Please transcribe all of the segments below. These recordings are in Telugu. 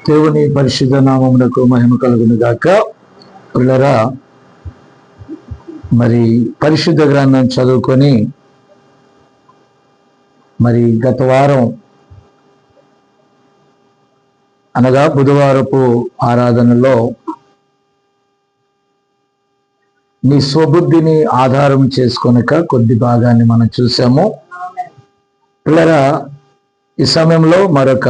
దేవుని పరిశుద్ధ నామమునకు మహిమ కలుగును గాక. పిల్లరా, మరి పరిశుద్ధ గ్రంథం చదువుకొని మరి గత వారం అనగా బుధవారపు ఆరాధనలో నీ స్వబుద్ధిని ఆధారం చేసుకొనక కొద్ది భాగాన్ని మనం చూసాము. పిల్లరా, ఈ సమయంలో మరొక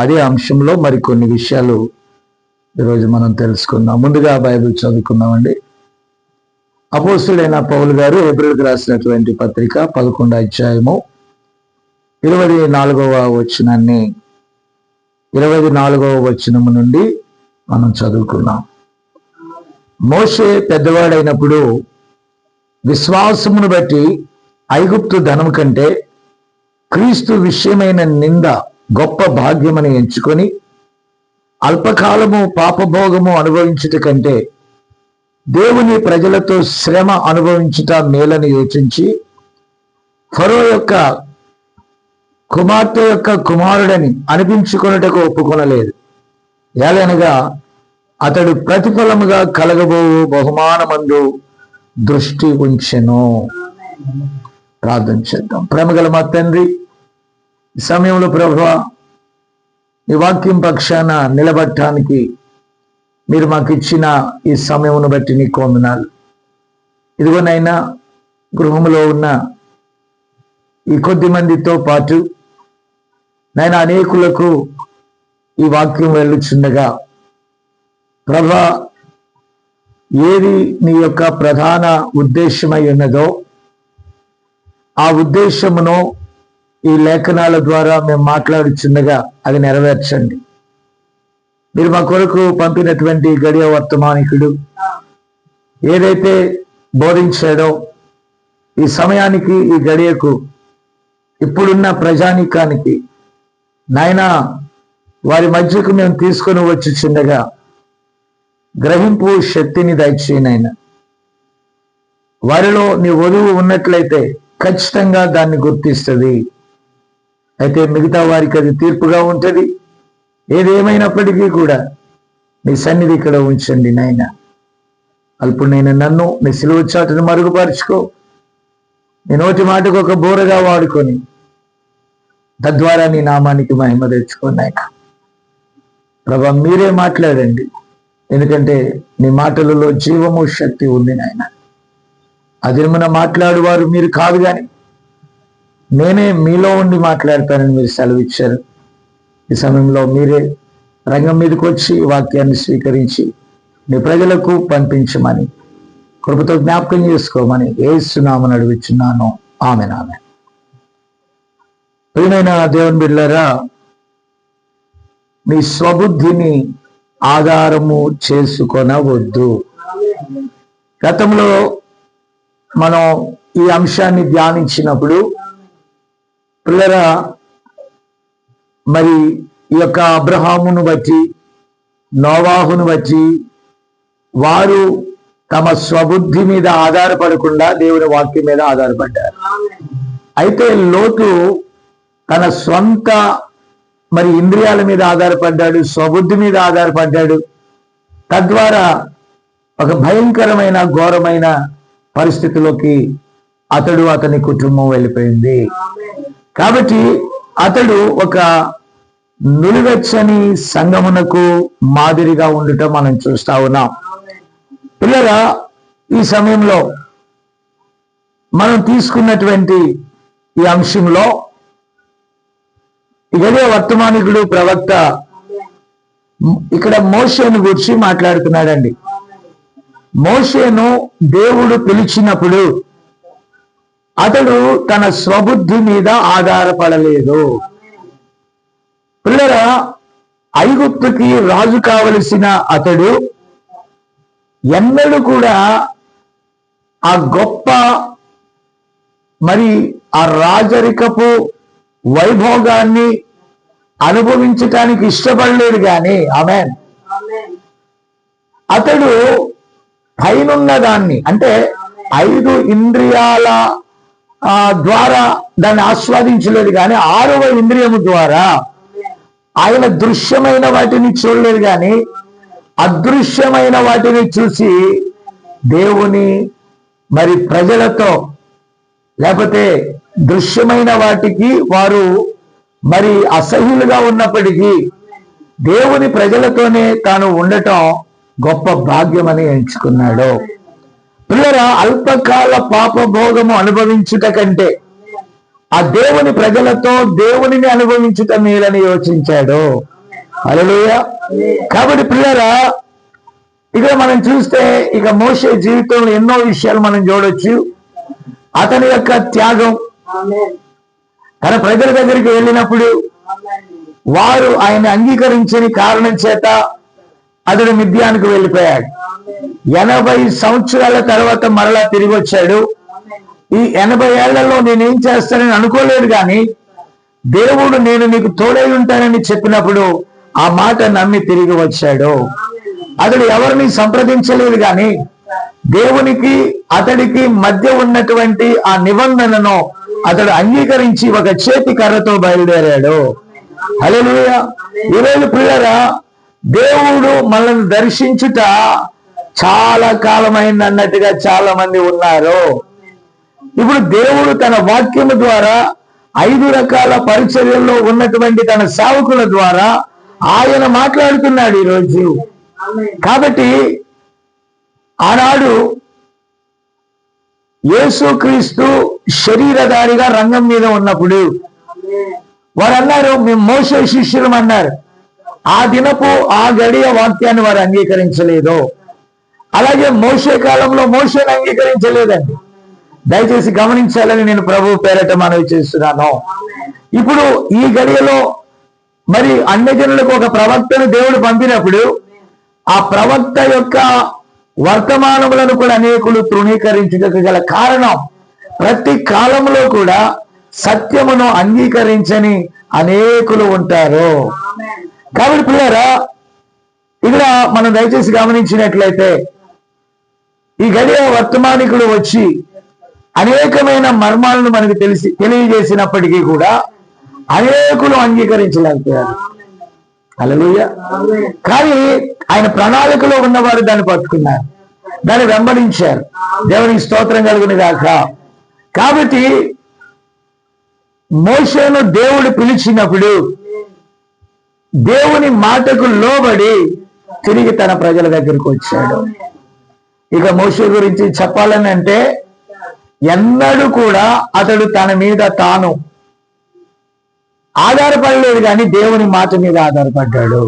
అదే అంశంలో మరికొన్ని విషయాలు ఈరోజు మనం తెలుసుకుందాం. ముందుగా బైబిల్ చదువుకుందామండి. అపోస్తులైన పౌలు గారు హెబ్రీయులకు రాసినటువంటి పత్రిక 11వ అధ్యాయము 24వ వచనాన్ని 24వ వచనము నుండి మనం చదువుకున్నాం. మోషే పెద్దవాడైనప్పుడు విశ్వాసమును బట్టి ఐగుప్తు ధనము కంటే క్రీస్తు విషయమైన నింద గొప్ప భాగ్యమని ఎంచుకొని అల్పకాలము పాపభోగము అనుభవించుట కంటే దేవుని ప్రజలతో శ్రమ అనుభవించుట మేలని యోచించి ఫరో యొక్క కుమార్తె యొక్క కుమారుడని అనిపించుకొనుటకు ఒప్పుకొనలేదు. ఏలనగా అతడు ప్రతిఫలముగా కలగబోవు బహుమానమందు దృష్టి ఉంచెను. ప్రార్థన చేద్దాం. ప్రేమగల మా తండ్రి, ఈ సమయంలో ప్రభువా, ఈ వాక్యం పక్షాన నిలబడటానికి మీరు మాకు ఇచ్చిన ఈ సమయమును బట్టి నీకు వందనాలు. ఇదిగోనైనా గృహంలో ఉన్న ఈ కొద్ది మందితో పాటు నైనా అనేకులకు ఈ వాక్యం వెళ్ళుచుండగా ప్రభువా, ఏది నీ యొక్క ప్రధాన ఉద్దేశమై ఉన్నదో ఆ ఉద్దేశమును ఈ లేఖనాల ద్వారా మేము మాట్లాడుచుండగా అది నెరవేర్చండి. మీరు మా కొరకు పంపినటువంటి గడియ వర్తమానికుడు ఏదైతే బోధించాడో ఈ సమయానికి, ఈ గడియకు, ఇప్పుడున్న ప్రజానీకానికి నాయనా వారి మధ్యకు మేము తీసుకొని వచ్చుచుండగా గ్రహింపు శక్తిని దయచేయనైనా. వారిలో నీ వధువు ఉన్నట్లయితే ఖచ్చితంగా దాన్ని గుర్తిస్తుంది. అయితే మిగతా వారికి అది తీర్పుగా ఉంటుంది. ఏదేమైనప్పటికీ కూడా నీ సన్నిధి ఇక్కడ ఉంచండి నాయన. అల్పుడైన నన్ను నీ సిలువ చాటును మరుగుపరుచుకో. నీ నోటి మాటకు ఒక బోరగా వాడుకొని తద్వారా నీ నామానికి మహిమ తెచ్చుకోండి నాయన. ప్రభా, మీరే మాట్లాడండి, ఎందుకంటే నీ మాటలలో జీవము శక్తి ఉంది నాయన. అదిమున మాట్లాడువారు మీరు కాదు, కానీ నేనే మీలో ఉండి మాట్లాడతానని మీరు సెలవిచ్చారు. ఈ సమయంలో మీరే రంగం మీదకి వచ్చి వాక్యాన్ని స్వీకరించి నీ ప్రజలకు పంపించమని కృపతో జ్ఞాపకం చేసుకోమని యేసు నామమున అడుగుచున్నాను. ఆమేన్. ఆమేన్. ప్రియమైన దేవుని బిడ్డలారా, నీ స్వబుద్ధిని ఆధారము చేసుకొనవద్దు. గతంలో మనం ఈ అంశాన్ని ధ్యానించినప్పుడు పిల్లరా, మరి ఈ యొక్క అబ్రహామును బట్టి, నోవాహును బట్టి వారు తమ స్వబుద్ధి మీద ఆధారపడకుండా దేవుని వాక్యం మీద ఆధారపడ్డారు. అయితే లోతు తన స్వంత మరి ఇంద్రియాల మీద ఆధారపడ్డాడు, స్వబుద్ధి మీద ఆధారపడ్డాడు. తద్వారా ఒక భయంకరమైన ఘోరమైన పరిస్థితిలోకి అతని కుటుంబం వెళ్ళిపోయింది. కాబట్టి అతడు ఒక నులివెచ్చని సంగమునకు మాదిరిగా ఉండటం మనం చూస్తా ఉన్నాం. పిల్లరా, ఈ సమయంలో మనం తీసుకున్నటువంటి ఈ అంశంలో ఇదే వర్తమానికుడు ప్రవక్త ఇక్కడ మోషేను గురించి మాట్లాడుతున్నాడండి. మోషేను దేవుడు పిలిచినప్పుడు అతడు తన స్వబుద్ధి మీద ఆధారపడలేదు. పిల్లరా, ఐగుప్తుకి రాజు కావలసిన అతడు ఎన్నడూ కూడా ఆ గొప్ప మరి ఆ రాజరికపు వైభోగాన్ని అనుభవించటానికి ఇష్టపడలేదు. కానీ ఆమేన్, అతడు పైనున్న దాన్ని, అంటే 5 ఇంద్రియాల ద్వారా దాన్ని ఆస్వాదించలేదు, కానీ 6వ ఇంద్రియము ద్వారా ఆయన దృశ్యమైన వాటిని చూడలేదు, కానీ అదృశ్యమైన వాటిని చూసి దేవుని మరి ప్రజలతో, లేకపోతే దృశ్యమైన వాటికి వారు మరి అసహ్యులుగా ఉన్నప్పటికీ దేవుని ప్రజలతోనే తాను ఉండటం గొప్ప భాగ్యమని ఎంచుకున్నాడు. పిల్లరా, అల్పకాల పాపభోగము అనుభవించుట కంటే ఆ దేవుని ప్రజలతో దేవునిని అనుభవించుట మేలని యోచించాడు. హల్లెలూయా. కాబట్టి పిల్లరా, ఇక్కడ మనం చూస్తే ఇక మోషే జీవితంలో ఎన్నో విషయాలు మనం చూడొచ్చు. అతని యొక్క త్యాగం, తన ప్రజల దగ్గరికి వెళ్ళినప్పుడు వారు ఆయన అంగీకరించని కారణం చేత అతడు మిద్యానికి వెళ్ళిపోయాడు. 80 సంవత్సరాల తర్వాత మరలా తిరిగి వచ్చాడు. ఈ 80 ఏళ్లలో నేనేం చేస్తానని అనుకోలేదు, కానీ దేవుడు నేను నీకు తోడై ఉంటానని చెప్పినప్పుడు ఆ మాట నమ్మి తిరిగి వచ్చాడు. అతడు ఎవరిని సంప్రదించలేదు, కానీ దేవునికి అతడికి మధ్య ఉన్నటువంటి ఆ నిబంధనను అతడు అంగీకరించి ఒక చేతి కర్రతో బయలుదేరాడు. హల్లెలూయా. ఈరోజు పిల్లరా, దేవుడు మనల్ని దర్శించుట చాలా కాలమైంది అన్నట్టుగా చాలా మంది ఉన్నారు. ఇప్పుడు దేవుడు తన వాక్యము ద్వారా 5 రకాల పరిచర్యల్లో ఉన్నటువంటి తన సేవకుల ద్వారా ఆయన మాట్లాడుతున్నాడు ఈరోజు. కాబట్టి ఆనాడు యేసుక్రీస్తు శరీరధారిగా రంగం మీద ఉన్నప్పుడు వారు అన్నారు, మేము మోషే శిష్యులం అన్నారు. ఆ దినపు ఆ గడియ వాక్యాన్ని వారు అంగీకరించలేదు. అలాగే మోషే కాలంలో మోషేని అంగీకరించలేదండి. దయచేసి గమనించాలని నేను ప్రభు పేరట మనవి చేస్తున్నాను. ఇప్పుడు ఈ గడియలో మరి అన్యజనులకు ఒక ప్రవక్తను దేవుడు పంపినప్పుడు ఆ ప్రవక్త యొక్క వర్తమానములను కూడా అనేకులు తృణీకరించుటకు గల కారణం, ప్రతి కాలంలో కూడా సత్యమును అంగీకరించని అనేకులు ఉంటారు. కాబట్టి పిల్లరా, ఇక్కడ మనం దయచేసి గమనించినట్లయితే ఈ గడియ వర్తమానికుడు వచ్చి అనేకమైన మర్మాలను మనకు తెలియజేసినప్పటికీ కూడా అనేకులు అంగీకరించలేకపోయారు. హల్లెలూయా. కానీ ఆయన ప్రణాళికలో ఉన్నవారు దాన్ని పట్టుకున్నారు, దాన్ని వెంబడించారు. దేవునికి స్తోత్రం కలుగును గాక. కాబట్టి మోషేను దేవుడు పిలిచినప్పుడు దేవుని మాటకు లోబడి తిరిగి తన ప్రజల దగ్గరికి వచ్చాడు. ఇక మోషే గురించి చెప్పాలని అంటే ఎన్నడూ కూడా అతడు తన మీద తాను ఆధారపడలేదు, కానీ దేవుని మాట మీద ఆధారపడ్డాడు.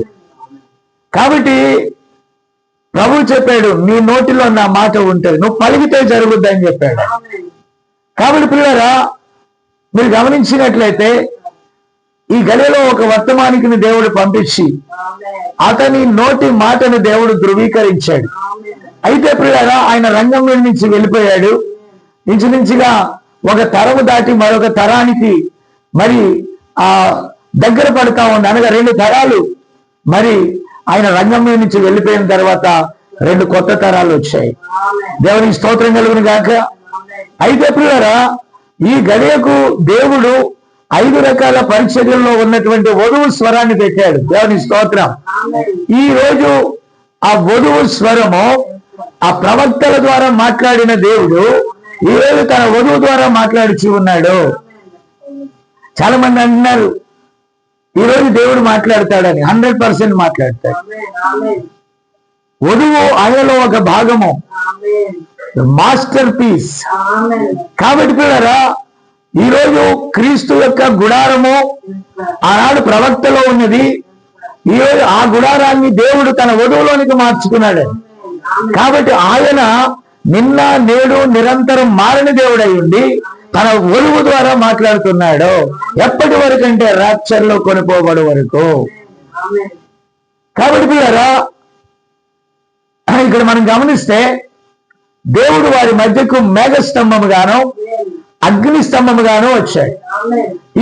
కాబట్టి ప్రభు చెప్పాడు, నీ నోటిలో నా మాట ఉంటుంది, నువ్వు పలికితే జరుగుద్ది అని చెప్పాడు. కాబట్టి పిల్లరా, మీరు గమనించినట్లయితే ఈ గడిలో ఒక వర్తమానికిని దేవుడు పంపించి అతని నోటి మాటను దేవుడు ధృవీకరించాడు. అయితే పిల్లరా, ఆయన రంగం నుంచి వెళ్ళిపోయాడు. ఇంచుమించుగా ఒక తరము దాటి మరొక తరానికి మరి దగ్గర పడతా ఉంది. అనగా 2 తరాలు మరి ఆయన రంగం నుంచి వెళ్ళిపోయిన తర్వాత 2 కొత్త తరాలు వచ్చాయి. దేవునికి స్తోత్రం కలుగును గాక. అయితే పిల్లరా, ఈ గడియకు దేవుడు 5 రకాల పరిచర్యల్లో ఉన్నటువంటి వధువు స్వరాన్ని పెట్టాడు. దేవునికి స్తోత్రం. ఈ రోజు ఆ వధువు స్వరము ఆ ప్రవక్తల ద్వారా మాట్లాడిన దేవుడు ఈ రోజు తన వధువు ద్వారా మాట్లాడుచూ ఉన్నాడు. చాలా మంది అంటున్నారు ఈ రోజు దేవుడు మాట్లాడతాడని. 100% మాట్లాడతాడు. వధువు ఆయనలో ఒక భాగము, మాస్టర్ పీస్. కాబట్టి పిల్లరా, ఈరోజు క్రీస్తు యొక్క గుడారము ఆనాడు ప్రవక్తలో ఉన్నది. ఈరోజు ఆ గుడారాన్ని దేవుడు తన వధువులోనికి మార్చుకున్నాడు. కాబట్టి ఆయన నిన్న నేడు నిరంతరం మారని దేవుడై ఉండి తన వధువు ద్వారా మాట్లాడుతున్నాడు. ఎప్పటి వరకు అంటే రాప్చర్లో కొనిపోబడి వరకు. కాబట్టి పిల్లరా, ఇక్కడ మనం గమనిస్తే దేవుడు వారి మధ్యకు మేఘస్తంభముగాను అగ్ని స్తంభముగాను వచ్చాడు.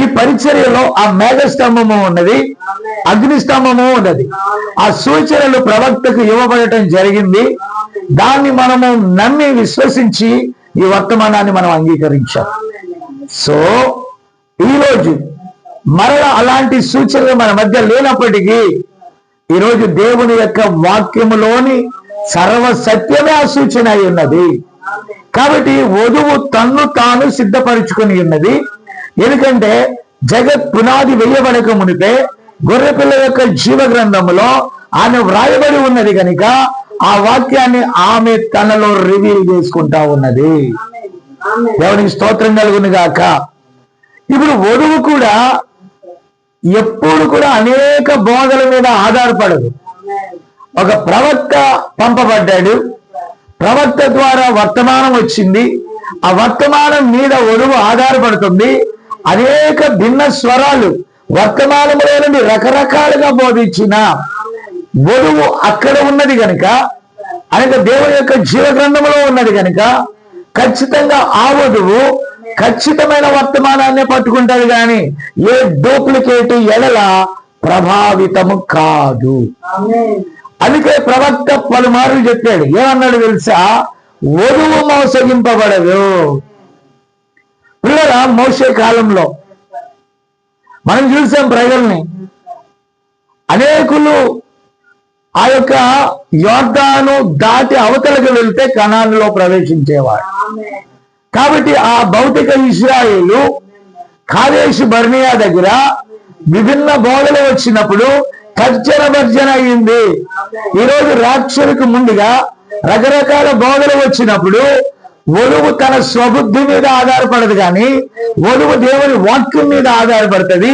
ఈ పరిచర్యలో ఆ మేఘస్తంభము ఉన్నది, అగ్ని స్తంభము ఉన్నది. ఆ సూచనలు ప్రవక్తకు ఇవ్వబడటం జరిగింది. దాన్ని మనము నమ్మి విశ్వసించి ఈ వర్తమానాన్ని మనం అంగీకరించాం. సో ఈరోజు మరల అలాంటి సూచనలు మన మధ్య లేనప్పటికీ ఈరోజు దేవుని యొక్క వాక్యములోని సర్వ సత్యమే ఆ సూచన అయి ఉన్నది. కాబట్టి వధువు తన్ను తాను సిద్ధపరుచుకుని ఉన్నది. ఎందుకంటే జగత్ పునాది వేయబడక మునిపే గొర్రెపిల్ల యొక్క జీవ గ్రంథములో ఆమె వ్రాయబడి ఉన్నది కనుక ఆ వాక్యాన్ని ఆమె తనలో రివీల్ చేసుకుంటా ఉన్నది. దేవునికి స్తోత్రం కలుగును గాక. ఇప్పుడు వధువు కూడా ఎప్పుడు కూడా అనేక బోధల మీద ఆధారపడదు. ఒక ప్రవక్త పంపబడ్డాడు, ప్రవక్త ద్వారా వర్తమానం వచ్చింది, ఆ వర్తమానం మీద వధువు ఆధారపడుతుంది. అనేక భిన్న స్వరాలు వర్తమానంలో నుండి రకరకాలుగా బోధించిన వధువు అక్కడ ఉన్నది కనుక, అనేక దేవుని యొక్క జీవ గ్రంథంలో ఉన్నది కనుక ఖచ్చితంగా ఆ వధువు ఖచ్చితమైన వర్తమానాన్ని పట్టుకుంటారు కానీ ఏ డూప్లికేట్ ఎడల ప్రభావితము కాదు. అందుకే ప్రవక్త పలుమార్లు చెప్పాడు, ఏమన్నాడు తెలుసా? వధువు మోసగింపబడదు. పిల్లల మోసే కాలంలో మనం చూసాం ప్రజల్ని, అనేకులు ఆ యొక్క యోర్దాను దాటి అవతలకు వెళ్తే కనానులో ప్రవేశించేవాడు. కాబట్టి ఆ భౌతిక ఇశ్రాయేలు కాదేశు బర్నియా దగ్గర విభిన్న బోధలు వచ్చినప్పుడు తర్జన భర్జన అయింది. ఈరోజు రాక్షసులకు ముందుగా రకరకాల బోధలు వచ్చినప్పుడు వధువు తన స్వబుద్ధి మీద ఆధారపడదు కానీ వధువు దేవుని వాక్యం మీద ఆధారపడుతుంది,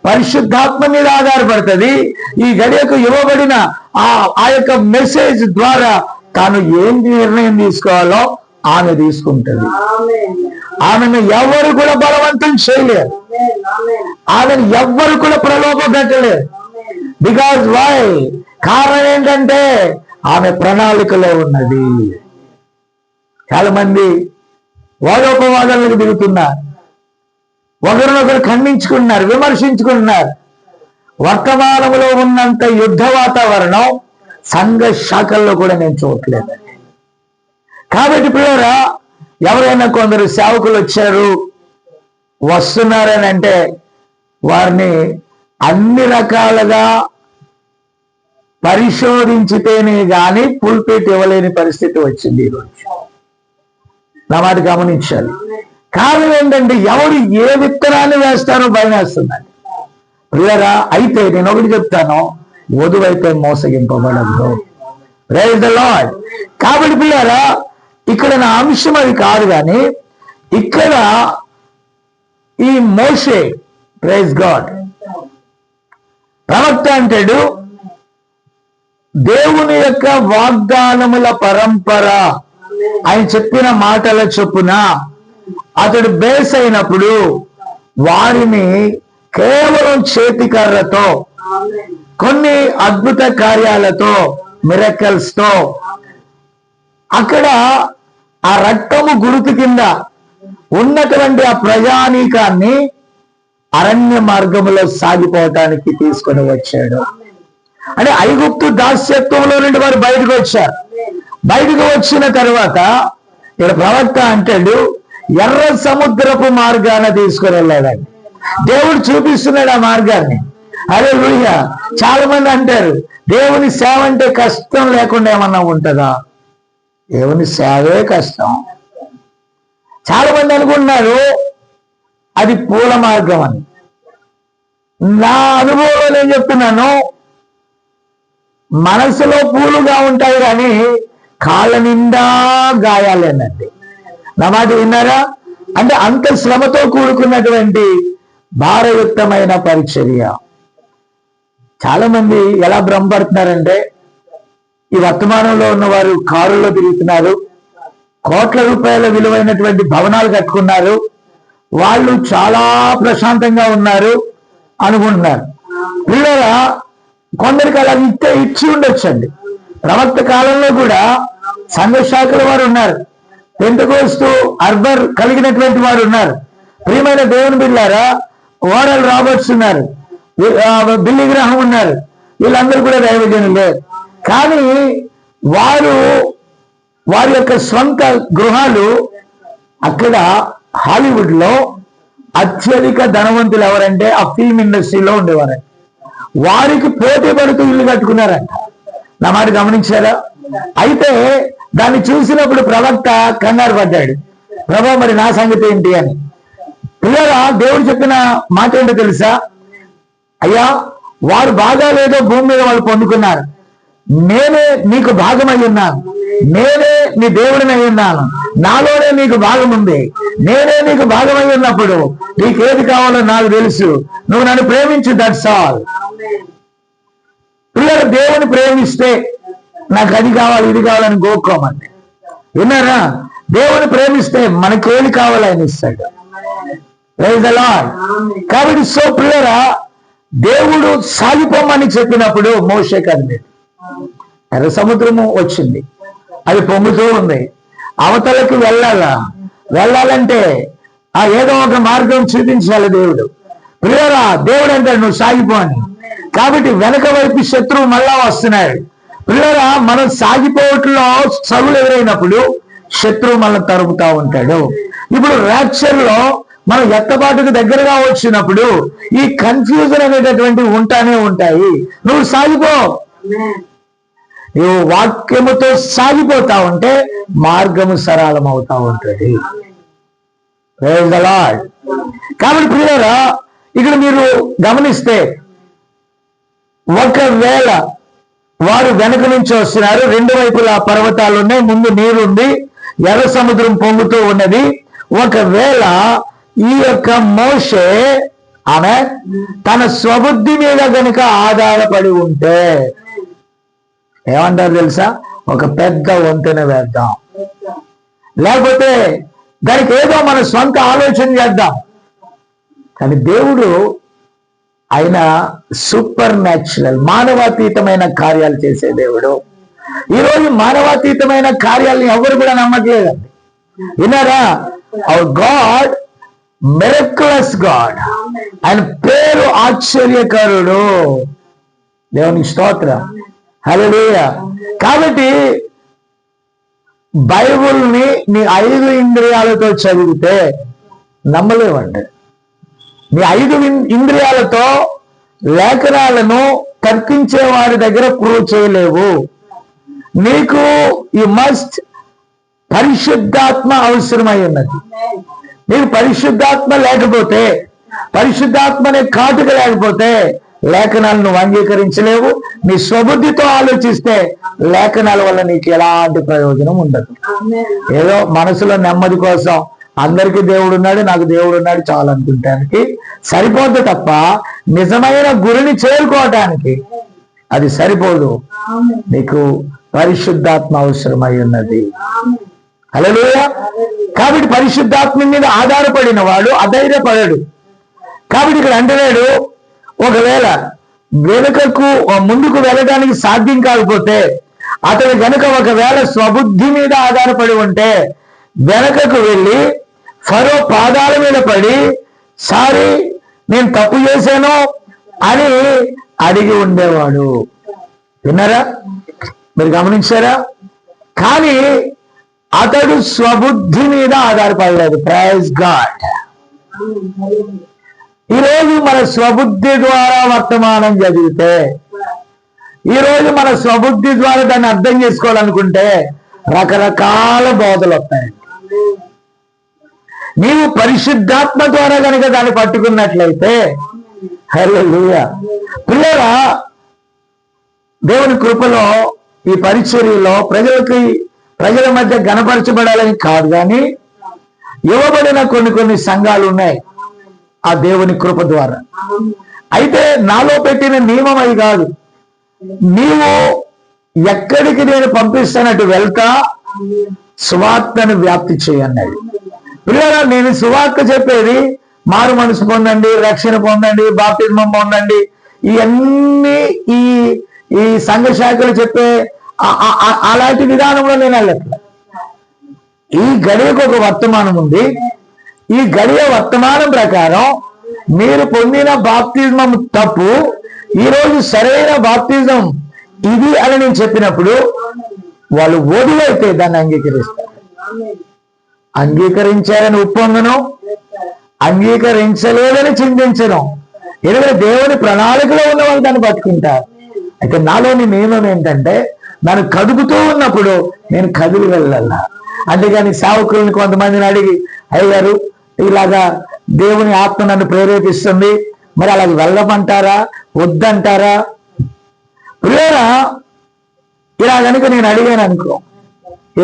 పరిశుద్ధాత్మ మీద ఆధారపడుతుంది. ఈ గడియకు ఇవ్వబడిన ఆ యొక్క మెసేజ్ ద్వారా తాను ఏం నిర్ణయం తీసుకోవాలో ఆమె తీసుకుంటుంది. ఆమెను ఎవరు కూడా బలవంతం చేయలేరు, ఆమెను ఎవ్వరు కూడా ప్రలోభ పెట్టలేరు. Because why? కారణం ఏంటంటే ఆమె ప్రణాళికలో ఉన్నది. చాలా మంది వాదోపవాదాలకు దిగుతున్నారు, ఒకరినొకరు ఖండించుకుంటున్నారు, విమర్శించుకుంటున్నారు. వర్తమానంలో ఉన్నంత యుద్ధ వాతావరణం సంఘ శాఖల్లో కూడా నేను చూడలేదండి. కాబట్టి పిల్లరా, ఎవరైనా కొందరు సేవకులు వచ్చారు వస్తున్నారని అంటే వారిని అన్ని రకాలుగా పరిశోధించితేనే గాని పుల్పిట్ ఇవ్వలేని పరిస్థితి వచ్చింది ఈరోజు. నా మాట గమనించాలి. కారణం ఏంటంటే ఎవరు ఏ విత్తనాన్ని వేస్తారో భయం వేస్తుందండి ప్రియరా. అయితే నేను ఒకటి చెప్తాను, వధువైతే మోసగింపబడదు. Praise the lord. కాబట్టి పిల్లరా, ఇక్కడ నా అంశం అది కాదు కానీ ఇక్కడ ఈ మోషే, ప్రైజ్ గాడ్, ప్రవక్త అంటాడు దేవుని యొక్క వాగ్దానముల పరంపర ఆయన చెప్పిన మాటల చొప్పున అతడు బేస్ అయినప్పుడు వారిని కేవలం చేతికర్రతో కొన్ని అద్భుత కార్యాలతో మిరకల్స్ తో అక్కడ ఆ రక్తము గురుతు కింద ఉన్నటువంటి ఆ ప్రజానీకాన్ని అరణ్య మార్గములో సాగిపోవటానికి తీసుకొని వచ్చాడు. అంటే ఐగుప్తు దాస్యత్వంలో నుండి వారు బయటకు వచ్చారు. బయటకు వచ్చిన తర్వాత ఇక్కడ ప్రవక్త అంటాడు ఎర్ర సముద్రపు మార్గాన తీసుకొని వెళ్ళాడండి. దేవుడు చూపిస్తున్నాడు ఆ మార్గాన్ని. హల్లెలూయా. చాలా మంది అంటారు దేవుని సేవ అంటే కష్టం లేకుండా ఏమన్నా ఉంటుందా? దేవుని సేవే కష్టం. చాలా మంది అనుకుంటున్నారు అది పూల మార్గం అని. నా అనుభవంలో నేను చెప్తున్నాను, మనసులో పూలుగా ఉంటాయి కానీ కాళ్ళ నిండా గాయాలేనండి. నా మాట విన్నారా? అంటే అంత శ్రమతో కూడుకున్నటువంటి భారయుక్తమైన పరిచర్య. చాలా మంది ఎలా భ్రమపడుతున్నారంటే ఈ వర్తమానంలో ఉన్నవారు కారుల్లో తిరుగుతున్నారు, కోట్ల రూపాయల విలువైనటువంటి భవనాలు కట్టుకున్నారు, వాళ్ళు చాలా ప్రశాంతంగా ఉన్నారు అనుకుంటున్నారు. పిల్లల కొందరికి అలా ఇచ్చి ఉండొచ్చండి. ప్రవక్త కాలంలో కూడా సంఘ శాఖల వారు ఉన్నారు, పెంటెకోస్తు అర్బర్ కలిగినటువంటి వారు ఉన్నారు. ప్రియమైన దేవుని బిడ్డలారా, ఓరల్ రాబర్ట్స్ ఉన్నారు, బిల్లీ గ్రహం ఉన్నారు. వీళ్ళందరూ కూడా దైవజనులే. కానీ వారి యొక్క స్వంత గృహాలు అక్కడ హాలీవుడ్ లో అత్యధిక ధనవంతులు ఎవరంటే ఆ ఫిల్మ్ ఇండస్ట్రీలో ఉండేవారంట. వారికి పోటీ పడుతూ ఇల్లు కట్టుకున్నారంట. నా మాట గమనించారా? అయితే దాన్ని చూసినప్పుడు ప్రవక్త కంగారు పడ్డాడు, ప్రభా మరి నా సంగతి ఏంటి అని. పిల్లరా, దేవుడు చెప్పిన మాట ఏంటో తెలుసా? అయ్యా, వారు బాగా లేదో భూమి మీద వాళ్ళు పొందుకున్నారు, నేనే నీకు భాగమై ఉన్నాను, నేనే నీ దేవుడినై ఉన్నాను, నాలోనే నీకు భాగం ఉంది, నేనే నీకు భాగమై ఉన్నప్పుడు నీకేది కావాలో నాకు తెలుసు, నువ్వు నన్ను ప్రేమించు, దట్స్ ఆల్. పిల్లలు దేవుని ప్రేమిస్తే నాకు అది కావాలి ఇది కావాలని గోక్కోమండి. విన్నారా? దేవుని ప్రేమిస్తే మనకేది కావాలో ఆయన ఇస్తాడు. Praise the lord. కాబట్టి సో పిల్లరా, దేవుడు సాగిపోమని చెప్పినప్పుడు మోషే కదిలేదు. ఎర్ర సముద్రము వచ్చింది, అది పొంగుతూ ఉంది. అవతలకి వెళ్ళాలంటే ఏదో ఒక మార్గం చూపించాలి దేవుడు. ప్రియరా, దేవుడు అంటాడు నువ్వు సాగిపో అని. కాబట్టి వెనక వైపు శత్రువు మళ్ళా వస్తున్నాడు. ప్రియరా, మనం సాగిపోవట్లో చదువులు ఎదురైనప్పుడు శత్రువు మనం తరుపుతా ఉంటాడు. ఇప్పుడు ర్యాప్చర్ లో మనం ఎత్తబాటుకు దగ్గరగా వచ్చినప్పుడు ఈ కన్ఫ్యూజన్ అనేటటువంటి ఉంటానే ఉంటాయి. నువ్వు సాగిపో, నువ్వు వాక్యముతో సాగిపోతా ఉంటే మార్గము సరళం అవుతా ఉంటుంది. Praise the lord. కాబట్టి ప్రియరా, ఇక్కడ మీరు గమనిస్తే ఒకవేళ వారు వెనక నుంచి వస్తున్నారు, రెండు వైపులా పర్వతాలు ఉన్నాయి, ముందు నీరుంది, ఎర్ర సముద్రం పొంగుతూ ఉన్నది. ఒకవేళ ఈ యొక్క మోషే ఆమె తన స్వబుద్ధి మీద కనుక ఆధారపడి ఉంటే ఏమంటారు తెలుసా? ఒక పెద్ద వంతెన వేద్దాం, లేకపోతే దానికి ఏదో మన సొంత ఆలోచన చేద్దాం. కానీ దేవుడు ఆయన సూపర్ న్యాచురల్, మానవాతీతమైన కార్యాలు చేసే దేవుడు. ఈరోజు మానవాతీతమైన కార్యాలను ఎవరు కూడా నమ్మట్లేదండి. విన్నారా? Our God miraculous God. ఆయన పేరు ఆశ్చర్యకరుడు. దేవునికి స్తోత్రం, హల్లెలూయా. కాబట్టి బైబుల్ని నీ 5 ఇంద్రియాలతో చదివితే నమ్మలేవండి. నీ 5 ఇంద్రియాలతో లేఖనాలను తర్కించే వారి దగ్గర ప్రూవ్ చేయలేవు. నీకు యు మస్ట్ పరిశుద్ధాత్మ అవసరమై ఉన్నది. నీకు పరిశుద్ధాత్మ లేకపోతే, పరిశుద్ధాత్మ అనే కాటుక లేకపోతే లేఖనాలు నువ్వు అంగీకరించలేవు. నీ స్వబుద్ధితో ఆలోచిస్తే లేఖనాల వల్ల నీకు ఎలాంటి ప్రయోజనం ఉండదు. ఏదో మనసులో నెమ్మది కోసం అందరికీ దేవుడు ఉన్నాడు, నాకు దేవుడు ఉన్నాడు చాలు అనుకుంటానికి సరిపోదు తప్ప నిజమైన గురిని చేరుకోవటానికి అది సరిపోదు. నీకు పరిశుద్ధాత్మ అవసరమై ఉన్నది. హల్లెలూయా. కాబట్టి పరిశుద్ధాత్మ మీద ఆధారపడిన వాడు అధైర్యపడడు. కాబట్టి ఇక్కడ అంటున్నాడు, ఒకవేళ వెనుకకు ముందుకు వెళ్ళడానికి సాధ్యం కాకపోతే అతడు గనుక ఒకవేళ స్వబుద్ధి మీద ఆధారపడి ఉంటే వెనకకు వెళ్ళి ఫరో పాదాల మీద పడి సారీ నేను తప్పు చేశాను అని అడిగి ఉండేవాడు. విన్నారా? మీరు గమనించారా? కానీ అతడు స్వబుద్ధి మీద ఆధారపడలేదు. Praise God. ఈరోజు మన స్వబుద్ధి ద్వారా వర్తమానం చదివితే, ఈరోజు మన స్వబుద్ధి ద్వారా దాన్ని అర్థం చేసుకోవాలనుకుంటే రకరకాల బోధలు వస్తాయి. నీవు పరిశుద్ధాత్మ ద్వారా కనుక దాన్ని పట్టుకున్నట్లయితే హల్లెలూయా. పిల్లరా, దేవుని కృపలో ఈ పరిచర్యలో ప్రజల మధ్య గణపరచబడాలని కాదు, కానీ ఇవ్వబడిన కొన్ని సంఘాలు ఉన్నాయి ఆ దేవుని కృప ద్వారా. అయితే నాలో పెట్టిన నియమం అది కాదు. నీవు ఎక్కడికి నేను పంపిస్తానట్టు వెళ్తా సువార్తను వ్యాప్తి చేయన్నాడు. పిల్లరా, నేను సువార్త చెప్పేది మారు మనసు పొందండి, రక్షణ పొందండి, బాప్తిస్మం పొందండి, ఇవన్నీ ఈ సంఘ శాఖలు చెప్పే అలాంటి విధానంలో నేను వెళ్ళట్లే. ఈ గడియకు ఒక వర్తమానం ఉంది. ఈ గడియ వర్తమానం ప్రకారం మీరు పొందిన బాప్తిజం తప్పు, ఈరోజు సరైన బాప్తిజం ఇది అని నేను చెప్పినప్పుడు వాళ్ళు ఓడివైతే దాన్ని అంగీకరిస్తారు. అంగీకరించారని ఒప్పొందను, అంగీకరించలేదని చింతించడం. ఎందుకంటే దేవుని ప్రణాళికలో ఉన్న వాళ్ళు దాన్ని పట్టుకుంటారు. అయితే నాలోని నియమం ఏంటంటే, నన్ను కదుపుతూ ఉన్నప్పుడు నేను కదిలి వెళ్ళాల. అంతేగాని సేవకులను కొంతమందిని అడిగి, అయ్యారు ఇలాగా దేవుని ఆత్మ నన్ను ప్రేరేపిస్తుంది, మరి అలాగ వెళ్ళమంటారా వద్దంటారా? ప్రియరా, ఇలా కనుక నేను అడిగాను అనుకో,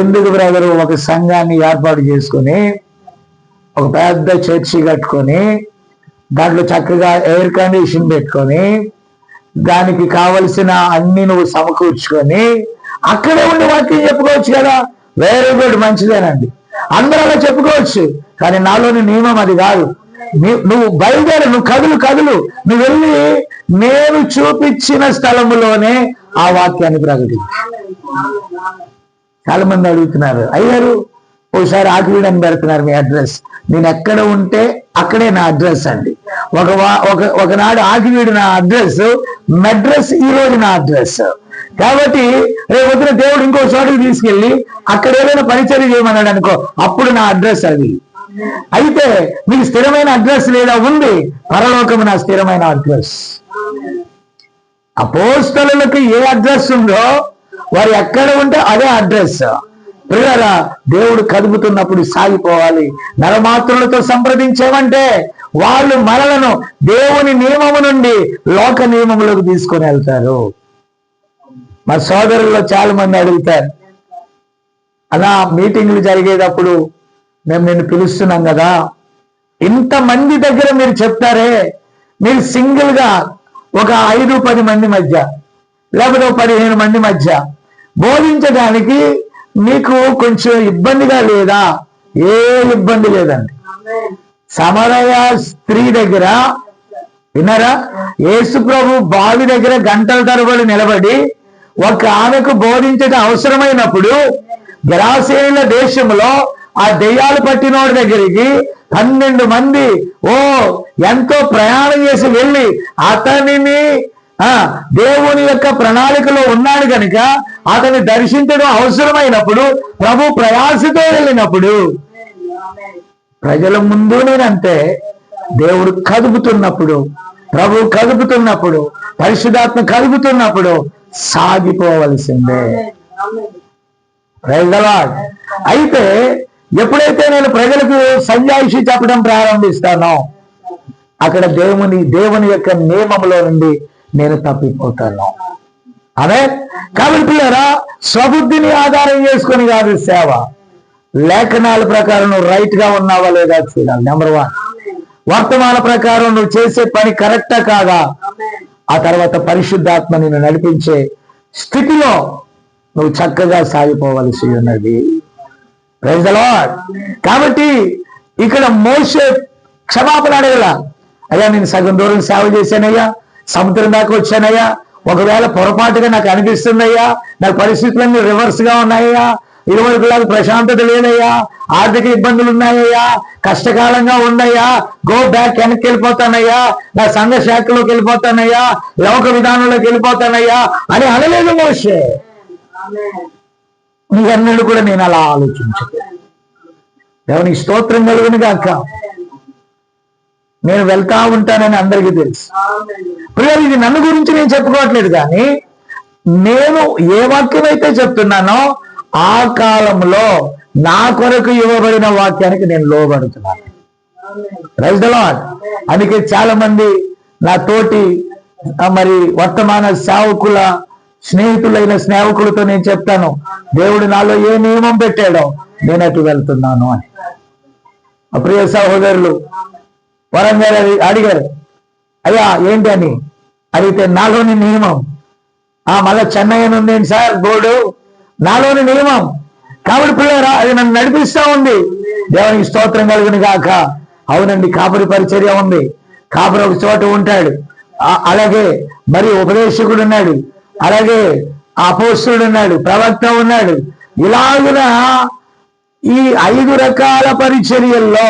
ఎందుకు బ్రదరు ఒక సంఘాన్ని ఏర్పాటు చేసుకొని ఒక పెద్ద చర్చి కట్టుకొని దాంట్లో చక్కగా ఎయిర్ కండిషన్ పెట్టుకొని దానికి కావలసిన అన్ని నువ్వు సమకూర్చుకొని అక్కడే ఉండి వాక్యం చెప్పుకోవచ్చు కదా. వెరీ గుడ్, మంచిదేనండి, అందరూ అలా చెప్పుకోవచ్చు. కానీ నాలోని నియమం అది కాదు. నువ్వు బయలుదేరు, నువ్వు కదులు, నువ్వు వెళ్ళి నేను చూపించిన స్థలములోనే ఆ వాక్యాన్ని ప్రకటించు. చాలా మంది అడుగుతున్నారు, అయ్యారు ఓసారి ఆకివీడు అని పెడుతున్నారు మీ అడ్రస్. నేను ఎక్కడ ఉంటే అక్కడే నా అడ్రస్ అండి. ఒకనాడు ఆకివీడు నా అడ్రస్, మెడ్రస్ ఈ రోజు నా అడ్రస్. కాబట్టి రేపు వద్దున దేవుడు ఇంకో చోటుకి తీసుకెళ్ళి అక్కడ ఏదైనా పరిచర్య చేయమన్నాడు అనుకో, అప్పుడు నా అడ్రస్ అది. అయితే మీకు స్థిరమైన అడ్రస్ లేదా? ఉంది, పరలోకము నా స్థిరమైన అడ్రస్. అపోస్తలులకు ఏ అడ్రస్ ఉందో వారు ఎక్కడ ఉంటే అదే అడ్రస్. ప్రియరా, దేవుడు కదుపుతున్నప్పుడు సాగిపోవాలి. నరమాత్రులతో సంప్రదించేవంటే వాళ్ళు మనలను దేవుని నియమము నుండి లోక నియమములకు తీసుకొని వెళ్తారు. మా సోదరుల్లో చాలా మంది అడుగుతారు, అలా మీటింగ్లు జరిగేటప్పుడు మేము నిన్ను పిలుస్తున్నాం కదా, ఇంతమంది దగ్గర మీరు చెప్తారే, మీరు సింగిల్ గా ఒక 5-10 మంది మధ్య లేకపోతే 15 మంది మధ్య బోధించడానికి మీకు కొంచెం ఇబ్బందిగా లేదా? ఏ ఇబ్బంది లేదండి. సమరయ స్త్రీ దగ్గర విన్నారా, యేసు ప్రభు బావి దగ్గర గంటల తరబడి నిలబడి ఒక ఆమెకు బోధించడం అవసరమైనప్పుడు గెరాసేనుల దేశంలో ఆ దెయ్యాలు పట్టినోడి దగ్గరికి 12 మంది ఎంతో ప్రయాణం చేసి వెళ్ళి అతనిని దేవుని యొక్క ప్రణాళికలో ఉన్నాడు కనుక అతన్ని దర్శించడం అవసరమైనప్పుడు ప్రభు ప్రయాసతో వెళ్ళినప్పుడు ప్రజల ముందు నేనంటే దేవుడు కదుపుతున్నప్పుడు, ప్రభు కదుపుతున్నప్పుడు, పరిశుద్ధాత్మ కదుపుతున్నప్పుడు సాగిపోవలసిందే. Praise the Lord. అయితే ఎప్పుడైతే నేను ప్రజలకు సంజాయిషి చెప్పడం ప్రారంభిస్తానో అక్కడ దేవుని యొక్క నియమంలో నుండి నేను తప్పిపోతాను. అదే కాబట్టి పిల్లరా, స్వబుద్ధిని ఆధారం చేసుకొని కాదు సేవ, లేఖనాల ప్రకారం నువ్వు రైట్ గా ఉన్నావా లేదా చూడాలి. నెంబర్ 1. వర్తమాన ప్రకారం నువ్వు చేసే పని కరెక్టా కాదా, ఆ తర్వాత పరిశుద్ధాత్మ నిన్ను నడిపించే స్థితిలో నువ్వు చక్కగా సాగిపోవలసి ఉన్నది. Praise the lord. కాబట్టి ఇక్కడ మోషే క్షమాపణ అడగల, అయ్యా నేను సగం దూరం సేవ చేశానయ్యా, సముద్రం దాకా వచ్చానయ్యా, ఒకవేళ పొరపాటుగా నాకు అనిపిస్తుందయ్యా, నాకు పరిస్థితులన్నీ రివర్స్ గా ఉన్నాయ్యా, ఇరువైపులాగా ప్రశాంతత లేదయ్యా, ఆర్థిక ఇబ్బందులు ఉన్నాయ్యా, కష్టకాలంగా ఉందయ్యా, గో బ్యాక్, వెనక్కి వెళ్ళిపోతానయ్యా, నా సంఘ శాఖలోకి వెళ్ళిపోతానయ్యా, లోక విధానంలోకి వెళ్ళిపోతానయ్యా అని అనలేదు మోషే. నీకన్నాడు కూడా నేను అలా ఆలోచించు. దేవునికి స్తోత్రం కలుగును గాక. నేను వెళ్తా ఉంటానని అందరికీ తెలుసు. ప్రియులు, ఇది నన్ను గురించి నేను చెప్పుకోవట్లేదు, కానీ నేను ఏ వాక్యం అయితే చెప్తున్నానో ఆ కాలంలో నా కొరకు ఇవ్వబడిన వాక్యానికి నేను లోబడుతున్నాను. Praise the lord. అందుకే చాలా మంది నా తోటి మరి వర్తమాన సేవకుల స్నేహితులైన స్నేహితులతో నేను చెప్తాను, దేవుడు నాలో ఏ నియమం పెట్టాడో నేను అటు వెళ్తున్నాను అని. ప్రియ సహోదరులు వరంగల్ అడిగారు, అయ్యా ఏంటి అని అడిగితే నాలోని నియమం. మళ్ళా చెన్నై ఉంది సార్ బోర్డు, నాలోని నియమం. కాబట్టి పిల్లరా, అది నన్ను నడిపిస్తా ఉంది. దేవునికి స్తోత్రం కలుగును గాక. అవునండి, కాపరి పరిచర్య ఉంది, కాపరి ఒక చోట ఉంటాడు, అలాగే మరి ఉపదేశకుడు ఉన్నాడు, అలాగే అపోస్తుడు ఉన్నాడు, ప్రవక్త ఉన్నాడు. ఇలాగున ఈ 5 రకాల పరిచర్యల్లో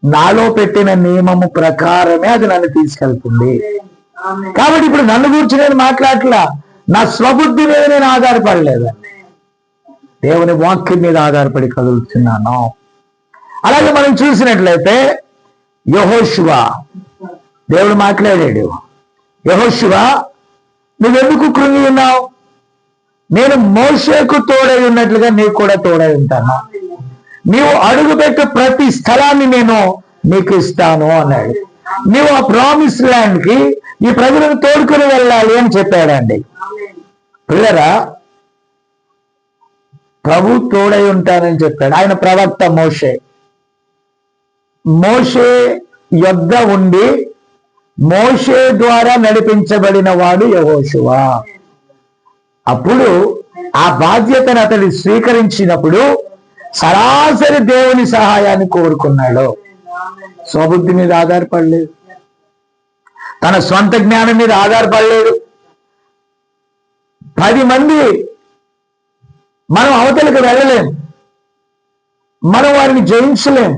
నాలో పెట్టిన నియమము ప్రకారమే అది నన్ను తీసుకెళ్తుంది. కాబట్టి ఇప్పుడు నన్ను గురించి నేను మాట్లాడట్లా, నా స్వబుద్ధి మీద నేను ఆధారపడలేదు, దేవుని వాక్యం మీద ఆధారపడి కదులుతున్నాను. అలాగే మనం చూసినట్లయితే యెహోషువ, దేవుడు మాట్లాడాడు, యెహోషువ నువ్వెందుకు కృంగి ఉన్నావు? నేను మోషేకు తోడై ఉన్నట్లుగా నీకు కూడా తోడై ఉంటాను. నీవు అడుగుపెట్టు ప్రతి స్థలాన్ని నేను నీకు ఇస్తాను అన్నాడు. నీవు ఆ ప్రామిస్ ల్యాండ్ కి ఈ ప్రజలను తోడుకుని వెళ్ళాలి అని చెప్పాడండి. పిల్లరా, ప్రభు తోడై ఉంటానని చెప్పాడు. ఆయన ప్రవక్త మోషే. మోషే యొద్ద ఉండి మోషే ద్వారా నడిపించబడిన వాడు యెహోషువ. అప్పుడు ఆ బాధ్యతను అతడు స్వీకరించినప్పుడు సరాసరి దేవుని సహాయాన్ని కోరుకున్నాడు. స్వబుద్ధి మీద ఆధారపడలేదు, తన స్వంత జ్ఞానం మీద ఆధారపడలేదు. 10 మంది మనం అవతలకు వెళ్ళలేం, మనం వారిని జయించలేం.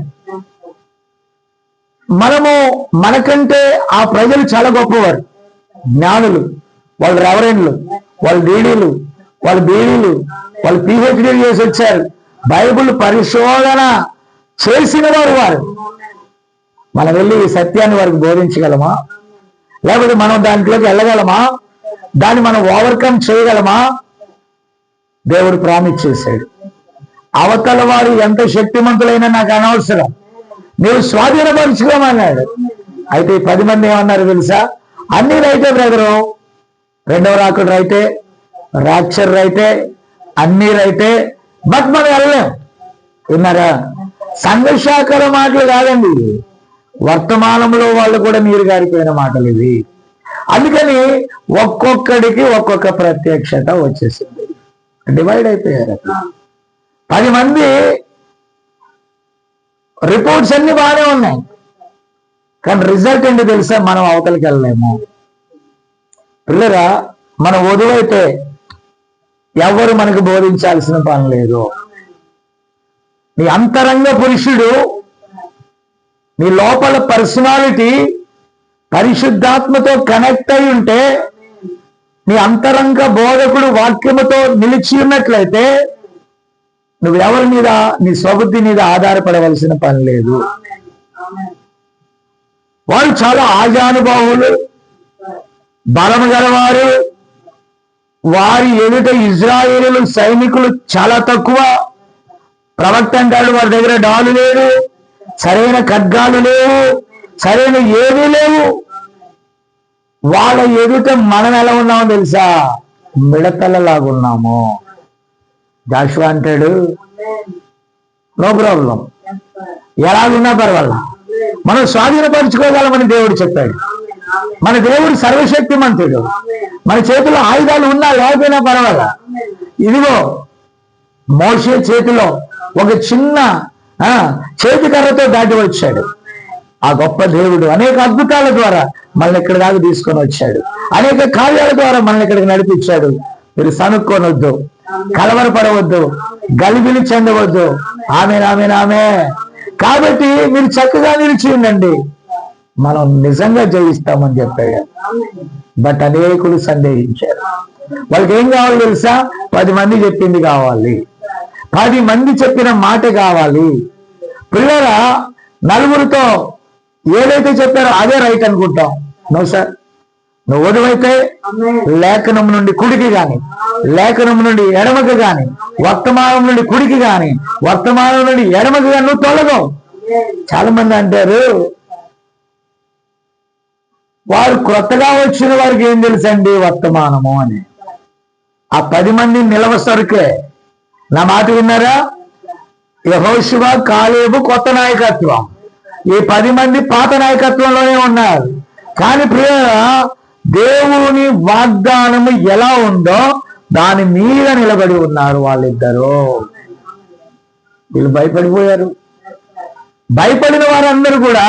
మనకంటే ఆ ప్రజలు చాలా గొప్పవారు, జ్ఞానులు, వాళ్ళు రెవరెండ్లు, వాళ్ళు డీడీలు, వాళ్ళు బీడీలు, వాళ్ళు పిహెచ్డీలు చేసి వచ్చారు, బైబిల్ పరిశోధన చేసిన వారు. మనం వెళ్ళి ఈ సత్యాన్ని వారికి బోధించగలమా? లేకపోతే మనం దాంట్లోకి వెళ్ళగలమా? దాన్ని మనం ఓవర్కమ్ చేయగలమా? దేవుడు ప్రామిస్ చేశాడు, అవతల వారు ఎంత శక్తిమంతులైనా నాకు అనవసరం, నీవు స్వాధీనపరుచుకోమన్నాడు. అయితే ఈ 10 మంది ఏమన్నారు తెలుసా? అన్ని రైతే బ్రదరు, 2వ రాకుడు రైతే, రాక్షర్ రైతే, అన్ని రైతే, బట్ మనం వెళ్ళలేం. విన్నారా? సంఘశాఖల మాటలు కాదండి, వర్తమానంలో వాళ్ళు కూడా నీరు గారిపోయిన మాటలు ఇవి. అందుకని ఒక్కొక్కడికి ఒక్కొక్క ప్రత్యక్షత వచ్చేసింది, డివైడ్ అయిపోయారు. 10 మంది రిపోర్ట్స్ అన్ని బాగానే ఉన్నాయి, కానీ రిజల్ట్ ఏంటి తెలుసా? మనం అవతలకి వెళ్ళలేము. పిల్లరా, మన వధువైతే ఎవరు మనకు బోధించాల్సిన పని లేదు. నీ అంతరంగ పురుషుడు, నీ లోపల పర్సనాలిటీ పరిశుద్ధాత్మతో కనెక్ట్ అయి ఉంటే, నీ అంతరంగ బోధకుడు వాక్యముతో నిలిచి ఉన్నట్లయితే నువ్వు ఎవరి మీద, నీ స్వబుద్ధి మీద ఆధారపడవలసిన పని లేదు. వాళ్ళు చాలా ఆజానుభావులు, బలము గలవారు. వారి ఎదుట ఇజ్రాయేలు సైనికులు చాలా తక్కువ. ప్రవక్త అంటాడు వారి దగ్గర డాలు లేదు, సరైన ఖడ్గాలు లేవు, సరైన ఏమీ లేవు. వాళ్ళ ఎదుట మనం ఎలా ఉన్నామో తెలుసా? మిడతలలాగున్నాము. జాషువా అంటాడు, నో ప్రాబ్లం, ఎలాగున్నా పర్వాలా, మనం స్వాధీనపరుచుకోగలమని దేవుడు చెప్పాడు. మన దేవుడు సర్వశక్తిమంతుడు. మన చేతిలో ఆయుధాలు ఉన్నా లేకపోయినా పర్వాలా. ఇదిగో మోషే చేతిలో ఒక చిన్న చేతికర్రతో దాటి వచ్చాడు. ఆ గొప్ప దేవుడు అనేక అద్భుతాల ద్వారా మనల్ని ఇక్కడ దాకా తీసుకొని వచ్చాడు, అనేక కార్యాల ద్వారా మనల్ని ఇక్కడికి నడిపించాడు. మీరు సనుక్కొనొద్దు, కలవరపడవద్దు, గలిబిలి చెందవద్దు. ఆమె కాబట్టి మీరు చక్కగా నిలిచి ఉండండి, మనం నిజంగా జయిస్తామని చెప్పాడు. బట్ అనేకులు సందేహించారు. వాళ్ళకి ఏం కావాలి తెలుసా? 10 మంది చెప్పింది కావాలి, 10 మంది చెప్పిన మాట కావాలి. పిల్లరా, నలుగురితో ఏదైతే చెప్పారో అదే రైట్ అనుకుంటాం. నో సార్, నువ్వు వధువైతే లేఖనం నుండి కుడికి గాని, లేఖనం నుండి ఎడమకి గాని, వర్తమానం నుండి కుడికి గాని, వర్తమానం నుండి ఎడమకి గాని నువ్వు తొలగవు. చాలా మంది అంటారు, వారు కొత్తగా వచ్చిన వారికి ఏం తెలుసండి వర్తమానము అని. ఆ 10 మంది నిలవసరికే. నా మాట విన్నారా? యెహోషువ, కాలేబు కొత్త నాయకత్వం, ఈ 10 మంది పాత నాయకత్వంలోనే ఉన్నారు. కానీ ప్రియులారా, దేవుని వాగ్దానము ఎలా ఉందో దాని మీద నిలబడి ఉన్నారు వాళ్ళిద్దరూ. వీళ్ళు భయపడిపోయారు. భయపడిన వారందరూ కూడా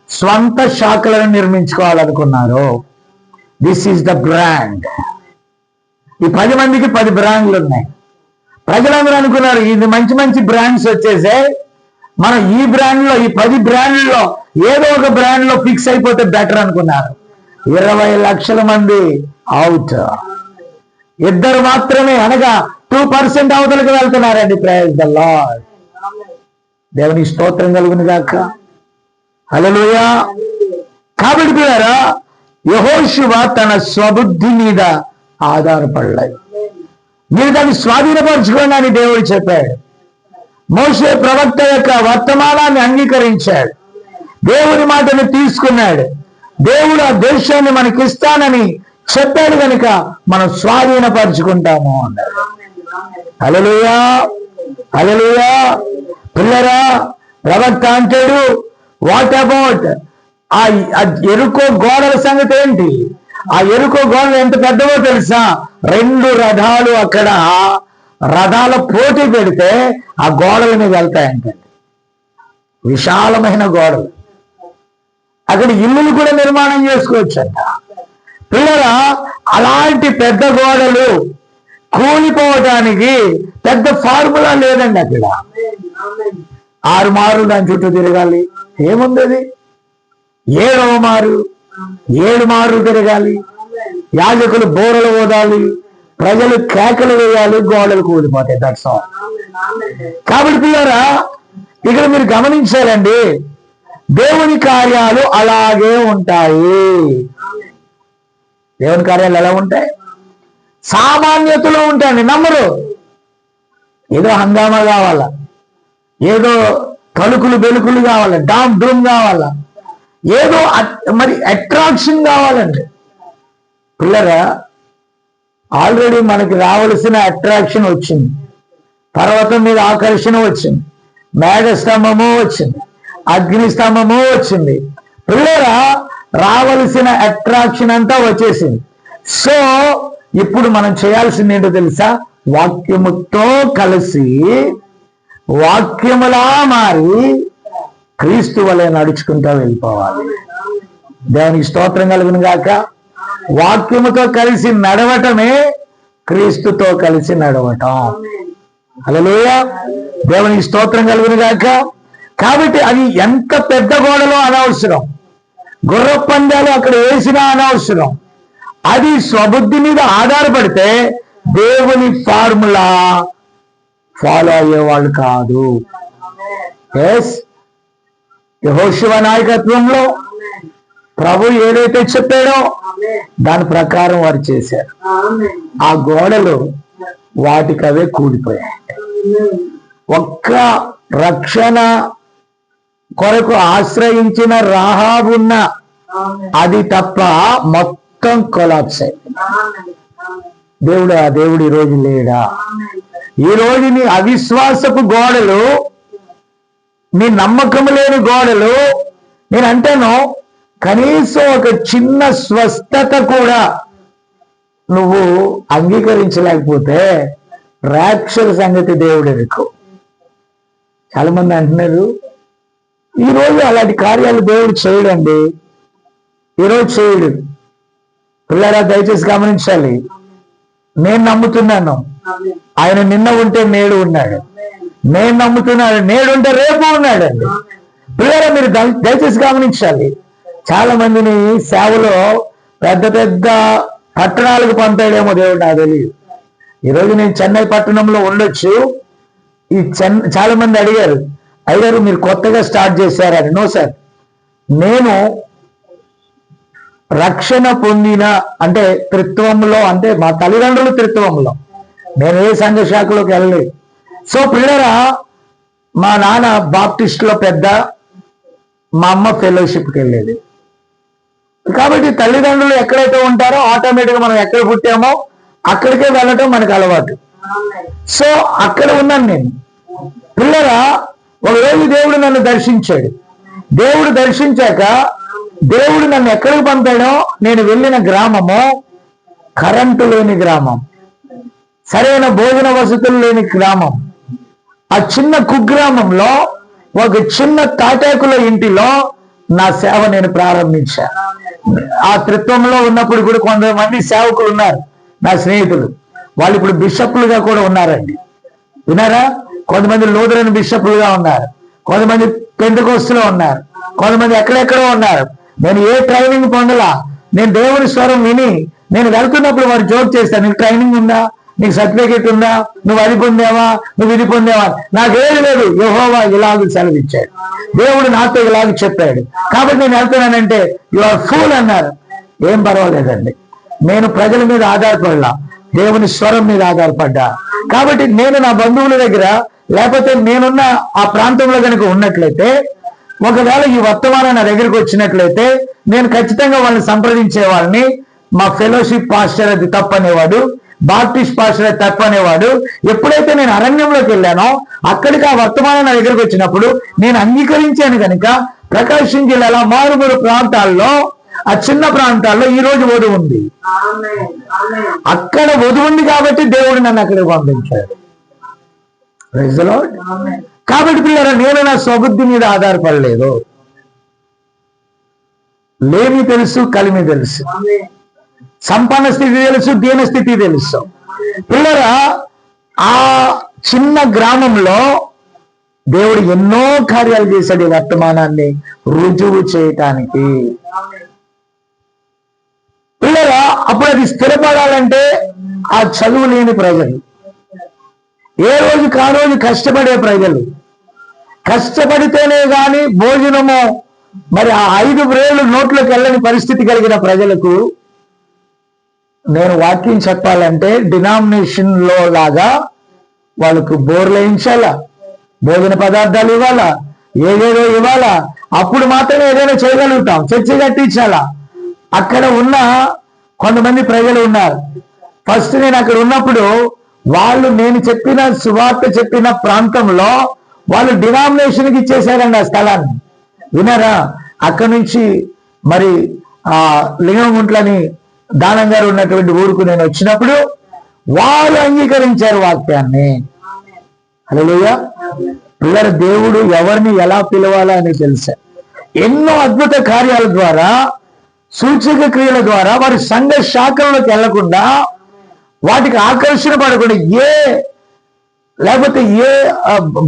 స్వంత శాఖలను నిర్మించుకోవాలనుకున్నారు. This is the brand. ఈ 10 మందికి 10 బ్రాండ్లు ఉన్నాయి. ప్రజలందరూ అనుకున్నారు ఇది మంచి మంచి బ్రాండ్స్ వచ్చేసే, మనం ఈ బ్రాండ్లో, ఈ 10 బ్రాండ్లలో ఏదో ఒక బ్రాండ్లో ఫిక్స్ అయిపోతే బెటర్ అనుకున్నారు. 20 లక్షల మంది అవుట్, 2 మాత్రమే, అనగా 2% అవతలకు వెళ్తున్నారండి. Praise the Lord. దేవునికి స్తోత్రం కలుగును గాక. హల్లెలూయా. కాబట్టి పిల్లరా, యెహోషువ తన స్వబుద్ధి మీద ఆధారపడలేదు. మీరు దాన్ని స్వాధీనపరచుకోండి అని దేవుడు చెప్పాడు. మోషే ప్రవక్త యొక్క వర్తమానాన్ని అంగీకరించాడు, దేవుని మాటను తీసుకున్నాడు. దేవుడు ఆ దేశాన్ని మనకిస్తానని చెప్పాడు కనుక మనం స్వాధీనపరుచుకుంటాము అన్నాడు. హల్లెలూయా, హల్లెలూయా. పిల్లరా, ప్రవక్త అంటాడు, వాట్ అబౌట్ ఆ ఎరుకో గోడల సంగతి ఏంటి? ఆ ఎరుకో గోడలు ఎంత పెద్దవో తెలుసా? 2 రథాలు అక్కడ రథాల పోటీ పెడితే ఆ గోడల మీద వెళ్తాయంటండి. విశాలమైన గోడలు. అక్కడ ఇల్లులు కూడా నిర్మాణం చేసుకోవచ్చంట. పిల్లరా, అలాంటి పెద్ద గోడలు కూలిపోవటానికి పెద్ద ఫార్ములా లేదండి. అక్కడ 6 మార్లు దాని చుట్టూ తిరగాలి. ఏముంది అది? 7వ మారు 7 మార్లు తిరగాలి. యాజకులు బోరలు ఊదాలి, ప్రజలు కేకలు వేయాలి, గోడలు కూలిపోతాయి. That's all. కాబట్టి పిల్లరా, ఇక్కడ మీరు గమనించారండి, దేవుని కార్యాలు అలాగే ఉంటాయి. దేవుని కార్యాలు ఎలా ఉంటాయి? సామాన్యతలో ఉంటాయండి. నమ్మరు. ఏదో హంగామా కావాలా, ఏదో తలుకులు బెలుకులు కావాలా, డామ్ డూమ్ కావాలా, ఏదో మరి అట్రాక్షన్ కావాలండి. పిల్లరా, ఆల్రెడీ మనకి రావలసిన అట్రాక్షన్ వచ్చింది. పర్వతం మీద ఆకర్షణ వచ్చింది, మేఘస్తంభము వచ్చింది, అగ్ని స్తంభము వచ్చింది. పిల్లరా, రావలసిన అట్రాక్షన్ అంతా వచ్చేసింది. సో ఇప్పుడు మనం చేయాల్సింది ఏంటో తెలుసా? వాక్యముతో కలిసి వాక్యములా మారి క్రీస్తు వలె నడుచుకుంటూ వెళ్ళిపోవాలి. దేవునికి స్తోత్రం కలుగును గాక. వాక్యముతో కలిసి నడవటమే క్రీస్తుతో కలిసి నడవటం. హల్లెలూయా. దేవునికి స్తోత్రం కలుగును గాక. కాబట్టి అది ఎంత పెద్ద గోడలో అనవసరం, గుర్ర పందాలు అక్కడ వేసినా అనవసరం. అది స్వబుద్ధి మీద ఆధారపడితే దేవుని ఫార్ములా ఫాలో అయ్యేవాళ్ళు కాదు. ఎస్, యెహోషువ నాయకత్వంలో ప్రభు ఏదైతే చెప్పాడో దాని ప్రకారం వారు చేశారు. ఆ గోడలు వాటికవే కూలిపోయాయి. ఒక్క రక్షణ కొరకు ఆశ్రయించిన రాహాబున్న అది తప్ప మొత్తం కొలాప్స్ అయింది. దేవుడు ఈరోజు లేడా? ఈరోజు నీ అవిశ్వాసపు గోడలు, నీ నమ్మకం లేని గోడలు, నేను అంటాను కనీసం ఒక చిన్న స్వస్థత కూడా నువ్వు అంగీకరించలేకపోతే రాక్షల సంగతి దేవుడు ఎరుకు. చాలా మంది అంటున్నారు ఈరోజు అలాంటి కార్యాలు దేవుడు చేయడండి. ఈరోజు చేయడు. పిల్లరా, దయచేసి గమనించాలి. నేను నమ్ముతున్నాను ఆయన నిన్న ఉంటే నేడు ఉన్నాడు. నేను నమ్ముతున్నాను నేడు ఉంటే రేపు ఉన్నాడు అండి. పిల్లరా, మీరు దయచేసి గమనించాలి. చాలా మందిని సేవలో పెద్ద పెద్ద పట్టణాలకు పంపాడేమో దేవుడు, నాకు తెలియదు. ఈరోజు నేను చెన్నై పట్టణంలో ఉండొచ్చు. చాలా మంది అడిగారు మీరు కొత్తగా స్టార్ట్ చేశారని. నో సార్, నేను రక్షణ పొందిన అంటే త్రిత్వంలో, అంటే మా తల్లిదండ్రులు త్రిత్వంలో, నేను ఏ సంఘ శాఖలోకి వెళ్ళలేదు. సో పిల్లరా, మా నాన్న బాప్టిస్ట్లో పెద్ద, మా అమ్మ ఫెలోషిప్కి వెళ్ళేది. కాబట్టి తల్లిదండ్రులు ఎక్కడైతే ఉంటారో ఆటోమేటిక్గా మనం ఎక్కడ పుట్టామో అక్కడికే వెళ్ళటం మనకు అలవాటు. సో అక్కడ ఉన్నాను నేను. పిల్లరా, ఒకరోజు దేవుడు నన్ను దర్శించాడు. దేవుడు దర్శించాక దేవుడు నన్ను ఎక్కడికి పంపాడో, నేను వెళ్ళిన గ్రామము కరెంటు లేని గ్రామం, సరైన భోజన వసతులు లేని గ్రామం. ఆ చిన్న కుగ్రామంలో ఒక చిన్న తాటాకుల ఇంటిలో నా సేవ నేను ప్రారంభించా. ఆ త్రిత్వంలో ఉన్నప్పుడు కూడా కొంతమంది సేవకులు ఉన్నారు, నా స్నేహితులు. వాళ్ళు ఇప్పుడు బిషప్లుగా కూడా ఉన్నారండి. విన్నారా? కొంతమంది లూథరన్ బిషప్లుగా ఉన్నారు, కొంతమంది పెంతెకోస్తులో ఉన్నారు, కొంతమంది ఎక్కడెక్కడో ఉన్నారు. నేను ఏ ట్రైనింగ్ పొందలా. నేను దేవుని స్వరం విని నేను వెళ్తున్నప్పుడు వారు జోక్ చేస్తాను, నీకు ట్రైనింగ్ ఉందా, నీకు సర్టిఫికేట్ ఉందా, నువ్వు అది పొందావా, నువ్వు ఇది పొందావా, నాకేది లేదు. యెహోవా ఇలాగ సెలవిచ్చాడు, దేవుడు నాతో ఇలాగ చెప్పాడు, కాబట్టి నేను వెళ్తున్నానంటే యు ఆర్ ఫూల్ అన్నారు. ఏం పర్వాలేదండి, నేను ప్రజల మీద ఆధారపడలా, దేవుని స్వరం మీద ఆధారపడ్డా. కాబట్టి నేను నా బంధువుల దగ్గర లేకపోతే నేనున్న ఆ ప్రాంతంలో కనుక ఉన్నట్లయితే, ఒకవేళ ఈ వర్తమానం నా దగ్గరికి వచ్చినట్లయితే నేను ఖచ్చితంగా వాళ్ళని సంప్రదించే వాళ్ళని. మా ఫెలోషిప్ పాస్టర్ అది తప్పనేవాడు, బాప్టిస్ట్ పాస్టర్ అది తప్పనేవాడు. ఎప్పుడైతే నేను అరణ్యంలోకి వెళ్ళానో అక్కడికి ఆ వర్తమానం నా దగ్గరికి వచ్చినప్పుడు నేను అంగీకరించాను కనుక ప్రకాశం జిల్లాలో మారుమూల ప్రాంతాల్లో, ఆ చిన్న ప్రాంతాల్లో ఈ రోజు వధువు ఉంది. అక్కడ వధువు ఉంది కాబట్టి దేవుడు నన్ను అక్కడికి పంపించాడు. Praise the lord. కాబట్టి పిల్లరా, నేను నా స్వబుద్ధి మీద ఆధారపడలేదు. లేమి తెలుసు, కలిమి తెలుసు, సంపన్న స్థితి తెలుసు, దీన స్థితి తెలుసు. పిల్లరా, ఆ చిన్న గ్రామంలో దేవుడు ఎన్నో కార్యాలు చేశాడు ఈ వర్తమానాన్ని రుజువు చేయటానికి. పిల్లరా, అప్పుడు అది స్థిరపడాలంటే ఆ చదువు లేని ప్రజలు, ఏ రోజు కా రోజు కష్టపడే ప్రజలు, కష్టపడితేనే గాని భోజనము, మరి ఆ 5 వేలు నోట్లోకి వెళ్ళని పరిస్థితి కలిగిన ప్రజలకు నేను వాక్యం చెప్పాలంటే డినామినేషన్ లో లాగా వాళ్ళకు బోర్లు వేయించాలా, భోజన పదార్థాలు ఇవ్వాలా, ఏదేదో ఇవ్వాలా, అప్పుడు మాత్రమే ఏదైనా చేయగలుగుతాం. చర్చి కట్టించాలా. అక్కడ ఉన్న కొంతమంది ప్రజలు ఉన్నారు. ఫస్ట్ నేను అక్కడ ఉన్నప్పుడు వాళ్ళు, నేను చెప్పిన సువార్త చెప్పిన ప్రాంతంలో వాళ్ళు డినామినేషన్కి ఇచ్చేశారండి ఆ స్థలాన్ని. వినరా? అక్కడి నుంచి మరి ఆ లింగంగుంట్లని దానం గారు ఉన్నటువంటి ఊరుకు నేను వచ్చినప్పుడు వాళ్ళు అంగీకరించారు వాక్యాన్ని. హల్లెలూయా. పిల్లల, దేవుడు ఎవరిని ఎలా పిలవాలా అని తెలుసా. ఎన్నో అద్భుత కార్యాల ద్వారా, సూచక క్రియల ద్వారా వారి సంఘ శాఖల్లోకి వెళ్లకుండా, వాటికి ఆకర్షణ పడకుండా, లేకపోతే ఏ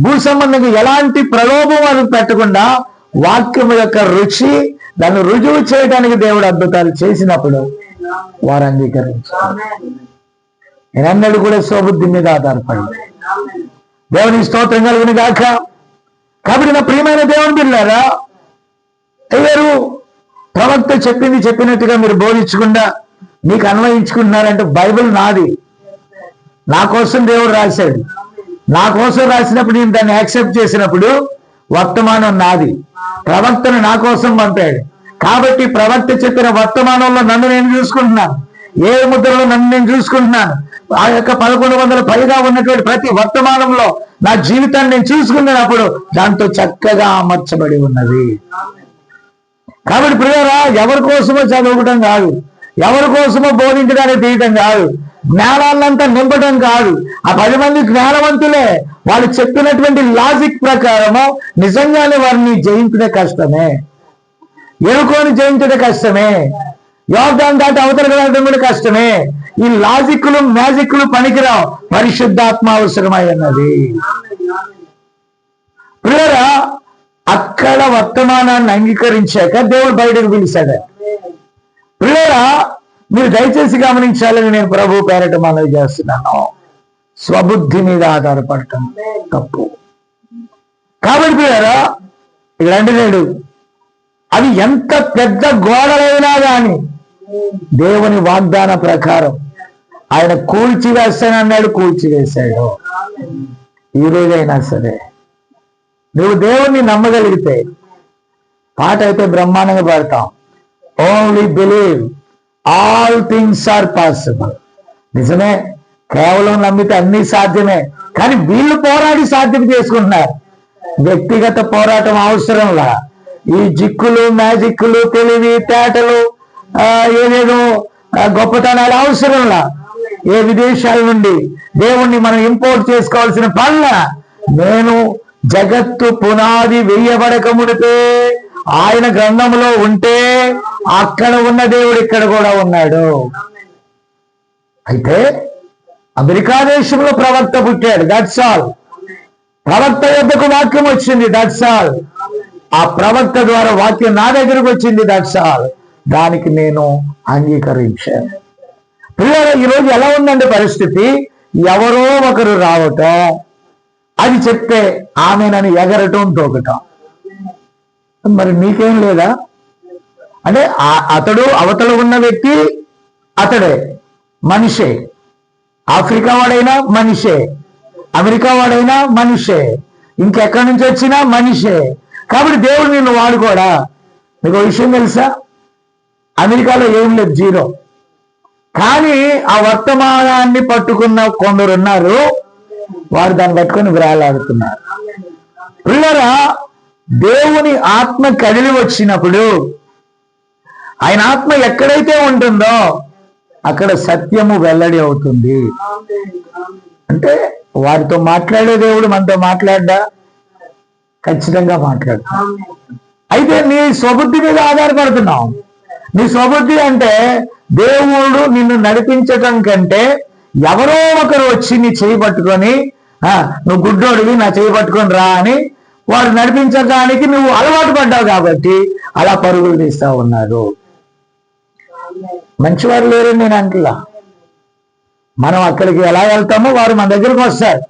భూ సంబంధంగా ఎలాంటి ప్రలోభం వాళ్ళకి పెట్టకుండా వాక్యం యొక్క రుచి దాన్ని రుజువు చేయడానికి దేవుడు అద్భుతాలు చేసినప్పుడు వారు అంగీకరించారు. నేనన్నడు కూడా స్వబుద్ధి మీద ఆధారపడి. దేవునికి స్తోత్రం కలుగును గాక. కాబట్టి నా ప్రియమైన దేవుని బిడ్డలారా, అయ్యారు ప్రవక్త చెప్పింది చెప్పినట్టుగా మీరు బోధించకుండా మీకు అన్వయించుకుంటున్నారంటే, బైబిల్ నాది, నా కోసం దేవుడు రాశాడు. నా కోసం రాసినప్పుడు నేను దాన్ని యాక్సెప్ట్ చేసినప్పుడు వర్తమానం నాది. ప్రవక్తను నా కోసం పంపాడు కాబట్టి ప్రవక్త చెప్పిన వర్తమానంలో నన్ను నేను చూసుకుంటున్నాను. ఏ ముద్రలో నన్ను నేను చూసుకుంటున్నాను. ఆ యొక్క 1100 పైగా ఉన్నటువంటి ప్రతి వర్తమానంలో నా జీవితాన్ని నేను చూసుకున్నప్పుడు దాంతో చక్కగా అమర్చబడి ఉన్నది. కాబట్టి ప్రియులారా, ఎవరి కోసమో చదువుకోవటం కాదు, ఎవరి కోసమో బోధించడానికి తీయటం కాదు, జ్ఞానాన్నంతా నింపడం కాదు. ఆ 10 మంది జ్ఞానవంతులే. వాళ్ళు చెప్పినటువంటి లాజిక్ ప్రకారము నిజంగానే వారిని జయించడం కష్టమే, ఎరుకోని జయించడం కష్టమే, యోగాన్ని దాటి అవతలకు వెళ్ళడం కూడా కష్టమే. ఈ లాజిక్లు మ్యాజిక్లు పనికిరావు, పరిశుద్ధాత్మ అవసరమై ఉన్నది. ప్రియులారా, అక్కడ వర్తమానాన్ని అంగీకరించాక దేవుడు బయటకు పిలిచాడు. ప్రియులారా, మీరు దయచేసి గమనించాలని నేను ప్రభు పేరట మనవి చేస్తున్నాను. స్వబుద్ధి మీద ఆధారపడటం తప్పు. కాబట్టి ప్రియులారా, ఇలాంటి నేడు అవి ఎంత పెద్ద గోడలైనా కానీ దేవుని వాగ్దాన ప్రకారం ఆయన కూల్చివేస్తానన్నాడు, కూల్చివేశాడు. ఈ రోజైనా సరే నువ్వు దేవుణ్ణి నమ్మగలిగితే, పాట అయితే బ్రహ్మాండంగా పాడతాం, only believe all things are possible. నిజమే, కేవలం నమ్మితే అన్ని సాధ్యమే. కానీ వీళ్ళు పోరాడి సాధ్యం చేసుకుంటున్నారు. వ్యక్తిగత పోరాటం అవసరంలా. ఈ జిక్కులు మ్యాజిక్లు తెలివి తేటలు ఏదేదో గొప్పతనాలు అవసరంలా. ఏ విదేశాల నుండి దేవుణ్ణి మనం ఇంపోర్ట్ చేసుకోవాల్సిన పనుల. నేను జగత్తు పునాది వేయబడక ముడితే ఆయన గ్రంథంలో ఉంటే అక్కడ ఉన్న దేవుడు ఇక్కడ కూడా ఉన్నాడు. అయితే అమెరికా దేశంలో ప్రవక్త పుట్టాడు, దట్స్ ఆల్. ప్రవక్త యొద్దకు వాక్యం వచ్చింది, దట్స్ ఆల్. ఆ ప్రవక్త ద్వారా వాక్యం నా దగ్గరకు వచ్చింది, దట్స్ ఆల్. దానికి నేను అంగీకరించాను. పిల్లలు, ఈరోజు ఎలా ఉందండి పరిస్థితి? ఎవరో ఒకరు రావటం, అది చెప్తే ఆమెనని ఎగరటం తోకటం. మరి నీకేం లేదా? అంటే అతడు అవతల ఉన్న వ్యక్తి అతడే, మనిషే. ఆఫ్రికా వాడైనా మనిషే, అమెరికా వాడైనా మనిషే, ఇంకెక్కడి నుంచి వచ్చినా మనిషే. కాబట్టి దేవుడు నిన్ను వాడుకోడా? మీకు విషయం తెలుసా? అమెరికాలో ఏం లేదు, జీరో. కానీ ఆ వర్తమానాన్ని పట్టుకున్న కొందరున్నారు, వారు దాన్ని పట్టుకొని వేలాడుతున్నారు. పిల్లరా, దేవుని ఆత్మ కదిలి వచ్చినప్పుడు ఆయన ఆత్మ ఎక్కడైతే ఉంటుందో అక్కడ సత్యము వెల్లడి అవుతుంది. అంటే వారితో మాట్లాడే దేవుడు మనతో మాట్లాడ్డా? ఖచ్చితంగా మాట్లాడు. అయితే నీ స్వబుద్ధి మీద ఆధారపడుతున్నావు. నీ స్వబుద్ధి అంటే దేవుడు నిన్ను నడిపించటం కంటే ఎవరో ఒకరు వచ్చి నీ చేయి పట్టుకొని, నువ్వు గుడ్డోడివి, నా చేయి పట్టుకొని రా అని వారు నడిపించడానికి నువ్వు అలవాటు పడ్డావు. కాబట్టి అలా పరుగులు తీస్తా ఉన్నారు. మంచివారు లేరని నేను అంటలా. మనం అక్కడికి ఎలా వెళ్తామో వారు మన దగ్గరకు వస్తారు,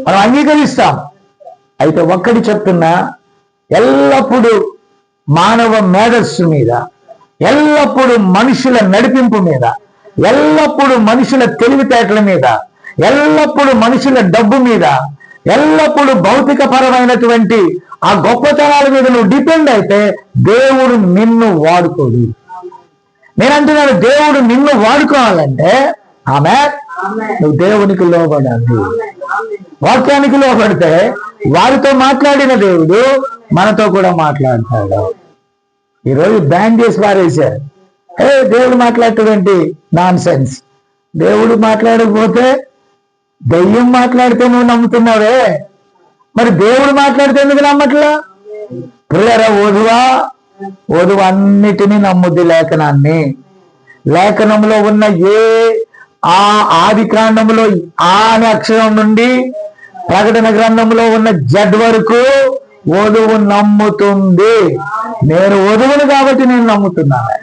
మనం అంగీకరిస్తాం. అయితే ఒక్కటి చెప్తున్నా, ఎల్లప్పుడూ మానవ మేధస్సు మీద, ఎల్లప్పుడూ మనుషుల నడిపింపు మీద, ఎల్లప్పుడూ మనుషుల తెలివితేటల మీద, ఎల్లప్పుడూ మనుషుల డబ్బు మీద, ఎల్లప్పుడూ భౌతిక పరమైనటువంటి ఆ గొప్పతనాల మీద నువ్వు డిపెండ్ అయితే దేవుడు నిన్ను వాడుకోడు. నేనంటున్నాను, దేవుడు నిన్ను వాడుకోవాలంటే నువ్వు దేవునికి లోబడాలి. వాక్యానికి లోబడితే వారితో మాట్లాడిన దేవుడు మనతో కూడా మాట్లాడతాడు. ఈరోజు బ్యాన్ చేసి పారేశారు. దేవుడు మాట్లాడటమేంటి? Non sense. దేవుడు మాట్లాడకపోతే దెయ్యం మాట్లాడితే నువ్వు నమ్ముతున్నావే, మరి దేవుడు మాట్లాడితే ఎందుకు నమ్మట్లా? పిల్లరా, వధువు అన్నిటినీ నమ్ముద్ది లేఖనాన్ని. లేఖనంలో ఉన్న ఆది కాండంలో ఆ అనే అక్షరం నుండి ప్రకటన గ్రంథంలో ఉన్న జడ్ వరకు వధువు నమ్ముతుంది. నేను వధువును కాబట్టి నేను నమ్ముతున్నాను.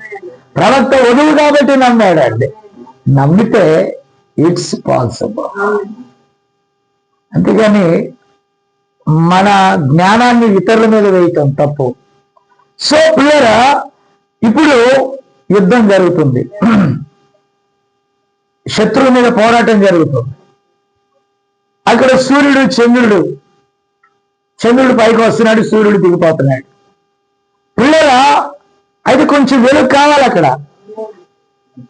ప్రవక్త వధువు కాబట్టి నమ్మాడండి. నమ్మితే ఇట్స్ పాసిబుల్. అంతేగాని మన జ్ఞానాన్ని ఇతరుల మీద వేయటం తప్పు. సో పిల్లరా, ఇప్పుడు యుద్ధం జరుగుతుంది, శత్రువుల మీద పోరాటం జరుగుతుంది. అక్కడ చంద్రుడు పైకి వస్తున్నాడు, సూర్యుడు దిగిపోతున్నాడు. పిల్లరా, అయితే కొంచెం వెలుగు కావాలి. అక్కడ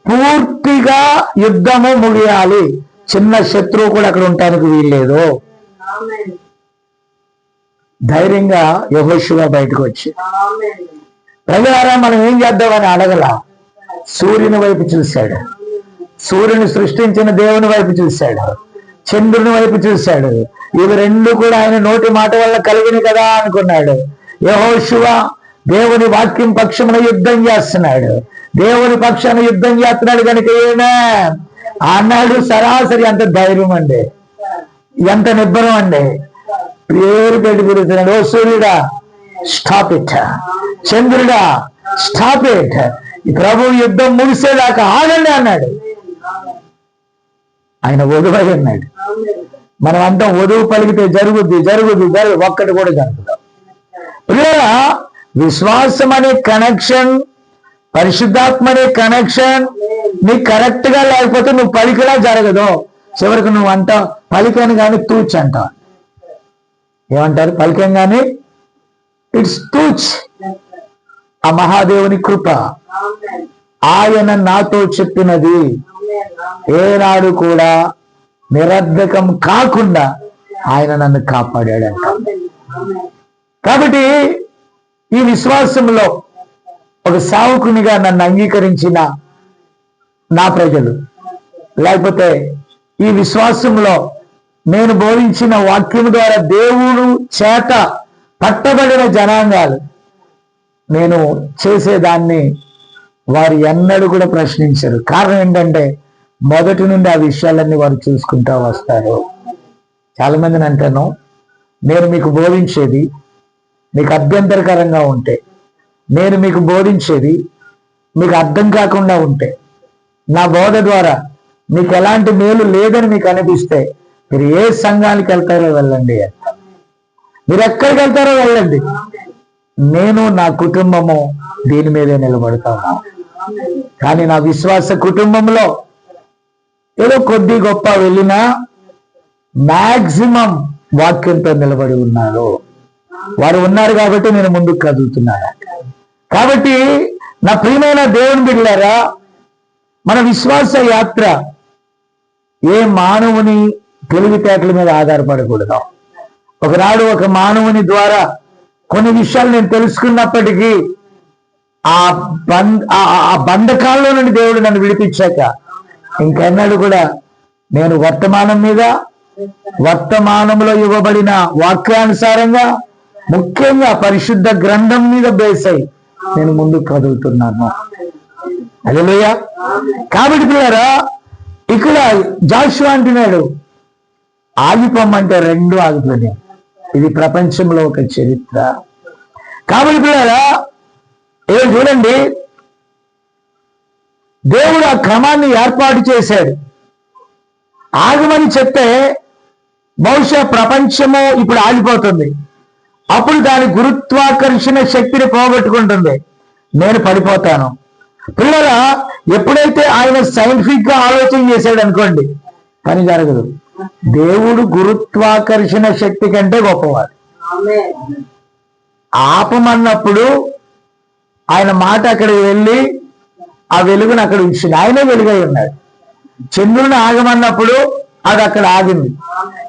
పూర్తిగా యుద్ధము ముగియాలి. చిన్న శత్రువు కూడా అక్కడ ఉండటానికి వీల్లేదు. ధైర్యంగా యెహోషువ బయటకు వచ్చి, ప్రజలారా మనం ఏం చేద్దామని అడగల. సూర్యుని వైపు చూశాడు, సూర్యుని సృష్టించిన దేవుని వైపు చూశాడు, చంద్రుని వైపు చూశాడు. ఇవి రెండు కూడా ఆయన నోటి మాట వల్ల కలిగిన కదా అనుకున్నాడు. యెహోషువ దేవుని వాక్యం పక్షమున యుద్ధం చేస్తున్నాడు, దేవుని పక్షాన యుద్ధం చేస్తున్నాడు. కనుక ఏమే అన్నాడు. సరాసరి ఎంత ధైర్యం అండి, ఎంత నిబ్బరం అండి. పేరు పెట్టి తిరుగుతున్నాడు. ఓ సూర్యుడా స్టాప్ ఇట్, చంద్రుడా స్టాప్ ఇట్, ప్రభు యుద్ధం ముగిసేదాకా ఆగండి అన్నాడు. ఆయన వధువై అన్నాడు. మనం అంతా వధువు పలికితే జరుగుద్ది ఒక్కటి కూడా జరుగుతాం. పిల్లరా, విశ్వాసం అనే కనెక్షన్, పరిశుద్ధాత్మ అనే కనెక్షన్ నీకు కరెక్ట్ గా లేకపోతే నువ్వు పలికిలా జరగదు. చివరికి నువ్వు అంటావు పలికాను కానీ తూచ్ అంటావు. ఏమంటారు? పలికాం కానీ ఇట్స్ తూచ్. ఆ మహాదేవుని కృప, ఆయన నాతో చెప్పినది ఏనాడు కూడా నిరర్ధకం కాకుండా ఆయన నన్ను కాపాడాడంట. కాబట్టి ఈ విశ్వాసంలో ఒక సేవకునిగా నన్ను అంగీకరించిన నా ప్రజలు, లేకపోతే ఈ విశ్వాసంలో నేను బోధించిన వాక్యం ద్వారా దేవుడు చేత పట్టబడిన జనాంగాలు, నేను చేసేదాన్ని వారు ఎన్నడూ కూడా ప్రశ్నించరు. కారణం ఏంటంటే మొదటి నుండి ఆ విషయాలన్నీ వారు చూసుకుంటూ వస్తారు. చాలా మందిని అంటాను, నేను మీకు బోధించేది మీకు అభ్యంతరకరంగా ఉంటే, నేను మీకు బోధించేది మీకు అర్థం కాకుండా ఉంటే, నా బోధ ద్వారా మీకు ఎలాంటి మేలు లేదని మీకు అనిపిస్తే మీరు ఏ సంఘానికి వెళ్తారో వెళ్ళండి. మీరు ఎక్కడికి వెళ్తారో వెళ్ళండి. నేను నా కుటుంబము దీని మీదే నిలబడతాను. కానీ నా విశ్వాస కుటుంబంలో ఏదో కొద్ది గొప్ప వెళ్ళినా మ్యాక్సిమం వాక్యంతో నిలబడి ఉన్నారు. వారు ఉన్నారు కాబట్టి నేను ముందుకు కదులుతున్నాను. కాబట్టి నా ప్రియమైన దేవుని బిడ్డలారా, మన విశ్వాస యాత్ర ఏ మానవుని తెలివితేటల మీద ఆధారపడకూడదు. ఒకనాడు ఒక మానవుని ద్వారా కొన్ని విషయాలు నేను తెలుసుకున్నప్పటికీ ఆ బంధకాల్లో నుండి దేవుడు నన్ను విడిపించాక ఇంకెన్నడూ కూడా నేను వర్తమానంలో ఇవ్వబడిన వాక్యానుసారంగా, ముఖ్యంగా పరిశుద్ధ గ్రంథం మీద బేస్ అయి నేను ముందుకు కదులుతున్నాను. హల్లెలూయా. కాబట్టి పిల్లరా, ఇక్కడ జాషువా అంటున్నాడు, ఆగిపోమంటే రెండు ఆగిపోయినాయి. ఇది ప్రపంచంలో ఒక చరిత్ర. కాబట్టి పిల్లరా, ఏదో చూడండి, దేవుడు ఆ క్రమాన్ని ఏర్పాటు చేశాడు. ఆగమని చెప్తే బహుశా ప్రపంచము ఇప్పుడు ఆగిపోతుంది. అప్పుడు దాని గురుత్వాకర్షణ శక్తిని పోగొట్టుకుంటుంది. నేను పడిపోతాను. పిల్లల, ఎప్పుడైతే ఆయన సైంటిఫిక్ గా ఆలోచన చేశాడు అనుకోండి, పని జరగదు. దేవుడు గురుత్వాకర్షణ శక్తి కంటే గొప్పవాడు. ఆపమన్నప్పుడు ఆయన మాట అక్కడికి వెళ్ళి ఆ వెలుగును అక్కడ ఉంచింది. ఆయనే వెలుగై ఉన్నాడు. చంద్రుని ఆగమన్నప్పుడు అది అక్కడ ఆగింది.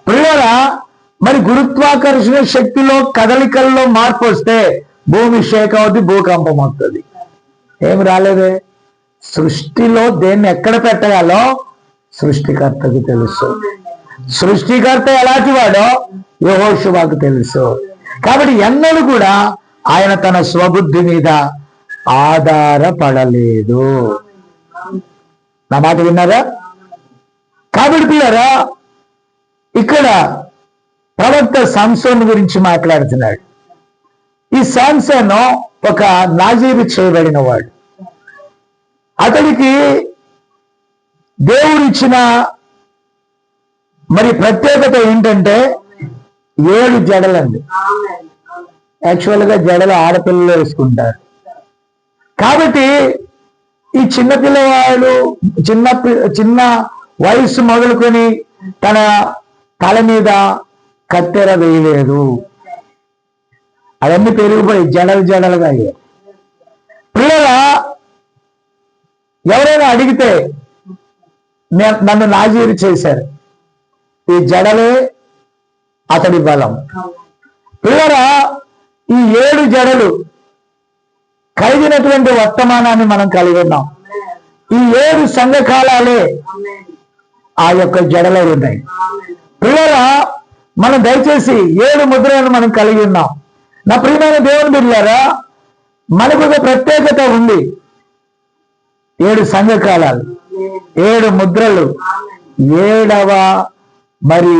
పిల్లల, మరి గురుత్వాకర్షణ శక్తిలో కదలికల్లో మార్పు వస్తే భూమి షేక్ అవుతుంది, భూకంపం అవుతుంది. ఏమి రాలేదే. సృష్టిలో దేన్ని ఎక్కడ పెట్టాలో సృష్టికర్తకు తెలుసు. సృష్టికర్త ఎలాంటి వాడో యెహోషువకు తెలుసు. కాబట్టి ఎన్నడూ కూడా ఆయన తన స్వబుద్ధి మీద ఆధారపడలేదు. నా మాట విన్నారా? కాబట్టి పిల్లరా, ఇక్కడ ప్రవక్త సంసోను గురించి మాట్లాడుతున్నాడు. ఈ సంసోను ఒక నాజీరు చేయబడిన వాడు. అతడికి దేవుడిచ్చిన మరి ప్రత్యేకత ఏంటంటే 7 జడలండి. యాక్చువల్గా జడలు ఆడపిల్లలు వేసుకుంటారు. కాబట్టి ఈ చిన్నపిల్లవాడు చిన్న వయసు మొదలుకొని తన తల మీద కత్తెర వేయలేదు. అవన్నీ పెరిగిపోయి జడలుగా అయ్యాయి. పిల్లల, ఎవరైనా అడిగితే నన్ను నాజీరు చేశారు, ఈ జడలే అతడి బలం. పిల్లల, ఈ 7 జడలు కలిగినటువంటి వర్తమానాన్ని మనం కలిగి ఉన్నాం. ఈ 7 సంఘకాలాలే ఆ యొక్క జడలో ఉన్నాయి. పిల్లల, మనం దయచేసి 7 ముద్రలను మనం కలిగి ఉన్నాం. నా ప్రియమైన దేవుని బిడ్డలారా, మనకు ఒక ప్రత్యేకత ఉంది. 7 సంఘకాలాలు, 7 ముద్రలు, 7వ మరి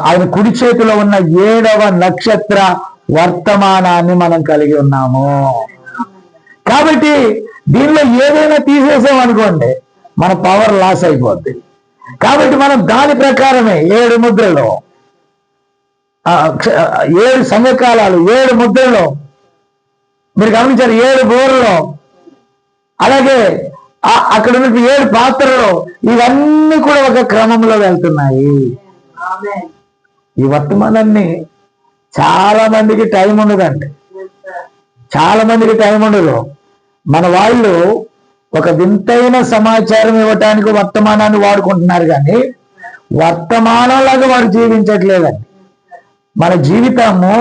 ఆయన కుడి చేతిలో ఉన్న 7వ నక్షత్ర వర్తమానాన్ని మనం కలిగి ఉన్నాము. కాబట్టి దీనిలో ఏదైనా తీసేసామనుకోండి మన పవర్ లాస్ అయిపోద్ది. కాబట్టి మనం దాని ప్రకారమే 7 ముద్రలో 7 సంఘకాలాలు, 7 ముద్రలో మీరు గమనించారు, 7 బోర్లలో, అలాగే అక్కడ ఉన్న 7 పాత్రలో, ఇవన్నీ కూడా ఒక క్రమంలో వెళ్తున్నాయి. ఈ వర్తమానాన్ని చాలా మందికి టైం ఉండదండి. చాలా మందికి టైం ఉండదు. మన వాళ్ళు ఒక వింతైన సమాచారం ఇవ్వటానికి వర్తమానాన్ని వాడుకుంటున్నారు, కానీ వర్తమానంలాగా వారు జీవించట్లేదండి. మన జీవితము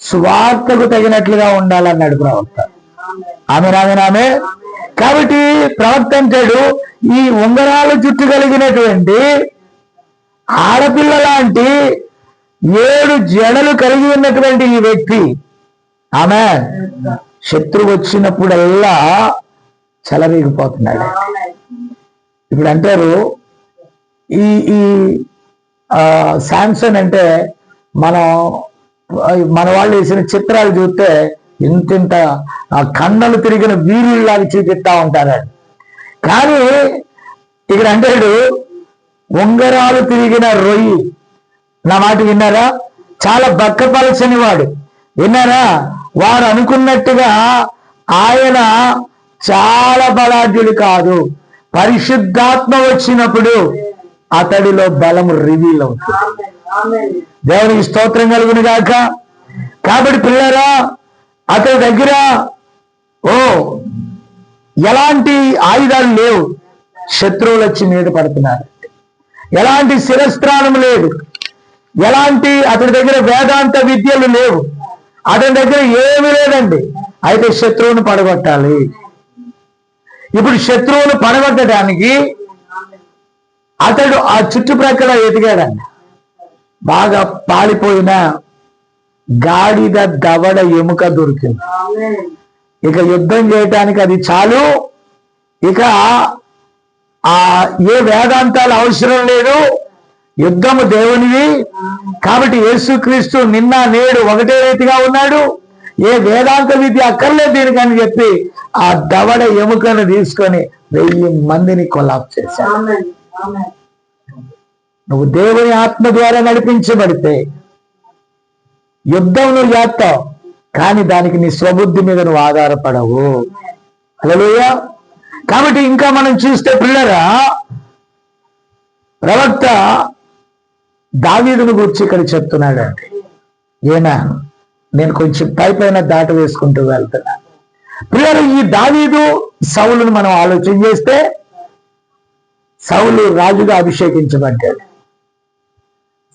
స్వార్థకు తగినట్లుగా ఉండాలన్నాడు ప్రవక్త. ఆమె. కాబట్టి ప్రవక్త అంటాడు, ఈ ఉంగరాల జుట్టు కలిగినటువంటి ఆడపిల్ల లాంటి 7 జడలు కలిగి ఉన్నటువంటి ఈ వ్యక్తి, ఆమె శత్రువు వచ్చినప్పుడల్లా చెలరేగిపోతున్నాడు. ఇప్పుడు అంటారు, ఈ శాంసన్ అంటే మన వాళ్ళు వేసిన చిత్రాలు చూస్తే ఇంతింత కన్నలు తిరిగిన వీరుల్లాగా చూపిస్తా ఉంటారు. కానీ ఇక్కడ అంటాడు ఉంగరాలు తిరిగిన రొయ్యి. నా మాట విన్నారా? చాలా బక్కపలచని వాడు. విన్నారా? వారు అనుకున్నట్టుగా ఆయన చాలా బలాఢ్యుడు కాదు. పరిశుద్ధాత్మ వచ్చినప్పుడు అతడిలో బలము రివీల్ అవుతుంది. దేవునికి స్తోత్రం కలుగును గాక. కాబట్టి పిల్లరా, అతడి దగ్గర ఎలాంటి ఆయుధాలు లేవు. శత్రువులు వచ్చి మీద పడుతున్నారు. ఎలాంటి శిరస్త్రాణం లేదు. ఎలాంటి అతడి దగ్గర వేదాంత విద్యలు లేవు. అతని దగ్గర ఏమీ లేదండి. అయితే శత్రువును పడగొట్టాలి. ఇప్పుడు శత్రువును పడగొట్టడానికి అతడు ఆ చుట్టుప్రక్కల ఎదిగాడండి. బాగా పాలిపోయిన గాడిద దవడ ఎముక దొరికింది. ఇక యుద్ధం చేయటానికి అది చాలు. ఇక ఏ వేదాంతాలు అవసరం లేదు. యుద్ధము దేవునిది. కాబట్టి యేసుక్రీస్తు నిన్న నేడు ఒకటే రీతిగా ఉన్నాడు. ఏ వేదాంత విద్య అక్కర్లేదు దీనికని చెప్పి ఆ దవడ ఎముకను తీసుకొని 1000 మందిని కొలాప్స్ చేశాడు. నువ్వు దేవుని ఆత్మ ద్వారా నడిపించబడితే యుద్ధం నువ్వు చేస్తావు, కానీ దానికి నీ స్వబుద్ధి మీద నువ్వు ఆధారపడవు. హల్లెలూయా. కాబట్టి ఇంకా మనం చూస్తే పిల్లరా, ప్రవక్త దావీదును గురించి ఇక్కడ చెప్తున్నాడు అండి. ఏనా నేను కొంచెం పైన దాట వేసుకుంటూ వెళ్తున్నాను. పిల్లలు, ఈ దావీదు సౌలును మనం ఆలోచన చేస్తే, సౌలు రాజుగా అభిషేకించబడ్డాడు.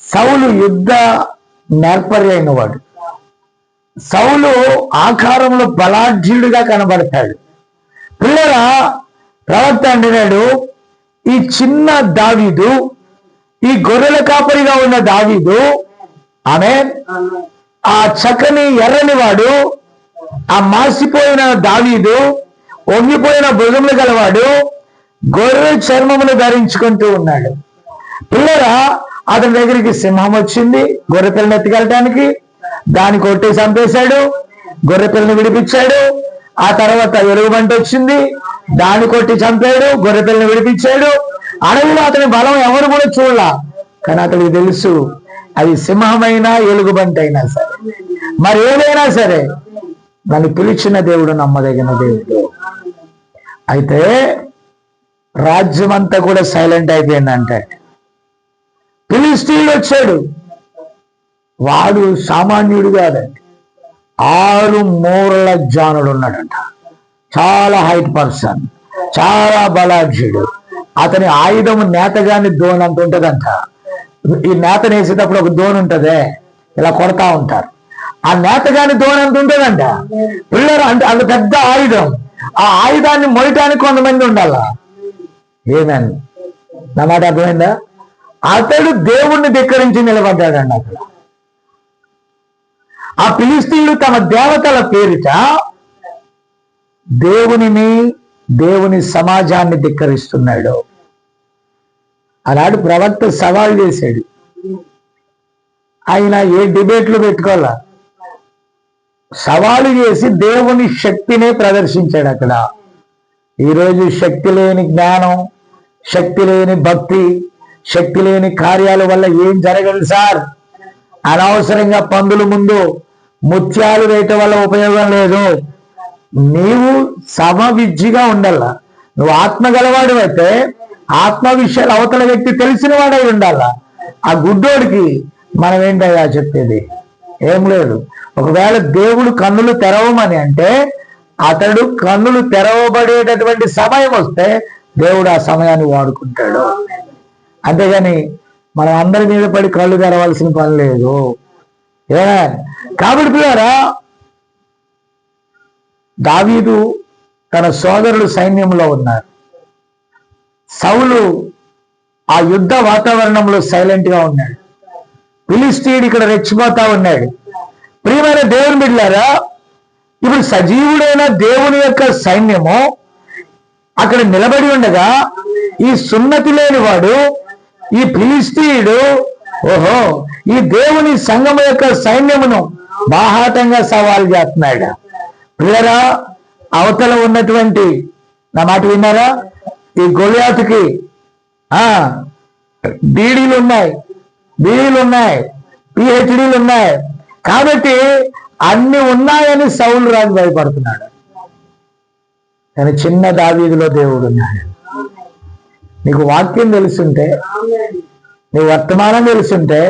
సౌలు యుద్ధ నేర్పర్యైన వాడు. సౌలు ఆకారంలో బలాఢ్యుడిగా కనబడతాడు. పిల్లల, ప్రవక్త అంటున్నాడు, ఈ చిన్న దావీదు, ఈ గొర్రెల కాపరిగా ఉన్న దావీదు, ఆమేన్, ఆ చక్కని ఎర్రని వాడు, ఆ మాసిపోయిన దావీదు, వంగిపోయిన భుజములు గలవాడు, గొర్రె చర్మమును ధరించుకుంటూ ఉన్నాడు. పిల్లరా, అతని దగ్గరికి సింహం వచ్చింది గొర్రె పిల్లని ఎత్తుకెళ్ళటానికి. దాన్ని కొట్టి చంపేశాడు, గొర్రె పిల్లని విడిపించాడు. ఆ తర్వాత ఎలుగుబంటి వచ్చింది, దాన్ని కొట్టి చంపాడు, గొర్రె పిల్లని విడిపించాడు. అడవిలో అతని బలం ఎవరు కూడా చూడలా, కానీ అతడికి తెలుసు అది సింహమైనా ఎలుగుబంటి అయినా సరే, మరి ఏదైనా సరే నన్ను పిలిచిన దేవుడు నమ్మదగిన దేవుడు. అయితే రాజ్యం అంతా కూడా సైలెంట్ అయిపోయిందంటే, ఫిలిష్తీయుడు వచ్చాడు. వాడు సామాన్యుడు కాదండి, 6 మూరల జానుడు ఉన్నాడంట. చాలా హైట్ పర్సన్, చాలా బలాఢ్యుడు. అతని ఆయుధం నేతగాని దోన్ అంత ఉంటదంట. ఈ నేతను వేసేటప్పుడు ఒక దోన్ ఉంటదే, ఇలా కొడతా ఉంటారు. ఆ నేతగాని దోన్ అంత ఉంటదంట. పిల్లలు అంటే అంత పెద్ద ఆయుధం. ఆ ఆయుధాన్ని మొయటానికి కొంతమంది ఉండాల. ఏమని నా మాట అర్థమైందా? అతడు దేవుణ్ణి ధిక్కరించి నిలబడ్డాడండి. అక్కడ ఆ ఫిలిష్తీయుడు తమ దేవతల పేరిట దేవుని సమాజాన్ని ధిక్కరిస్తున్నాడు. అలాంటి ప్రవక్త సవాల్ చేశాడు. ఆయన ఏ డిబేట్లు పెట్టుకోవాలా, సవాలు చేసి దేవుని శక్తినే ప్రదర్శించాడు. అక్కడ ఈరోజు శక్తి లేని జ్ఞానం, శక్తి లేని భక్తి, శక్తి లేని కార్యాల వల్ల ఏం జరగదు సార్. అనవసరంగా పందుల ముందు ముత్యాలు వేయటం వల్ల ఉపయోగం లేదు. నీవు సమవిద్యగా ఉండాల. నువ్వు ఆత్మ గలవాడు అయితే ఆత్మ విషయాలు అవతల వ్యక్తి తెలిసిన వాడై ఉండాల. ఆ గుడ్డోడికి మనం ఏంటయ్యా చెప్పేది? ఏం లేదు. ఒకవేళ దేవుడు కన్నులు తెరవమని అంటే అతడు కన్నులు తెరవబడేటటువంటి సమయం వస్తే దేవుడు ఆ సమయాన్ని వాడుకుంటాడు. అంతేగాని మనం అందరి మీద పడి కళ్ళు తెరవలసిన పని లేదు. కాబట్టి పిల్లరా, దావీదు తన సోదరుడు సైన్యంలో ఉన్నారు. సౌలు ఆ యుద్ధ వాతావరణంలో సైలెంట్ గా ఉన్నాడు. ఫిలిష్తీయుడు ఇక్కడ రెచ్చిపోతా ఉన్నాడు. ప్రియమైన దేవుని బిడ్డలారా, ఇప్పుడు సజీవుడైన దేవుని యొక్క సైన్యము అక్కడ నిలబడి ఉండగా ఈ సున్నతి లేని వాడు, ఈ ఫిలిష్తీయుడు, ఓహో, ఈ దేవుని సంఘం యొక్క సైన్యమును బాహాటంగా సవాల్ చేస్తున్నాడు. ప్రియరా, అవతల ఉన్నటువంటి, నా మాట విన్నారా, ఈ గొలియాతుకి బీడీలు ఉన్నాయి, పిహెచ్డీలు ఉన్నాయి. కాబట్టి అన్ని ఉన్నాయని సౌలు రాజు భయపడుతున్నాడు. కానీ చిన్న దావీదులో దేవుడు ఉన్నాడు. నీకు వాక్యం తెలుసుంటే, నీ వర్తమానం తెలుసుంటే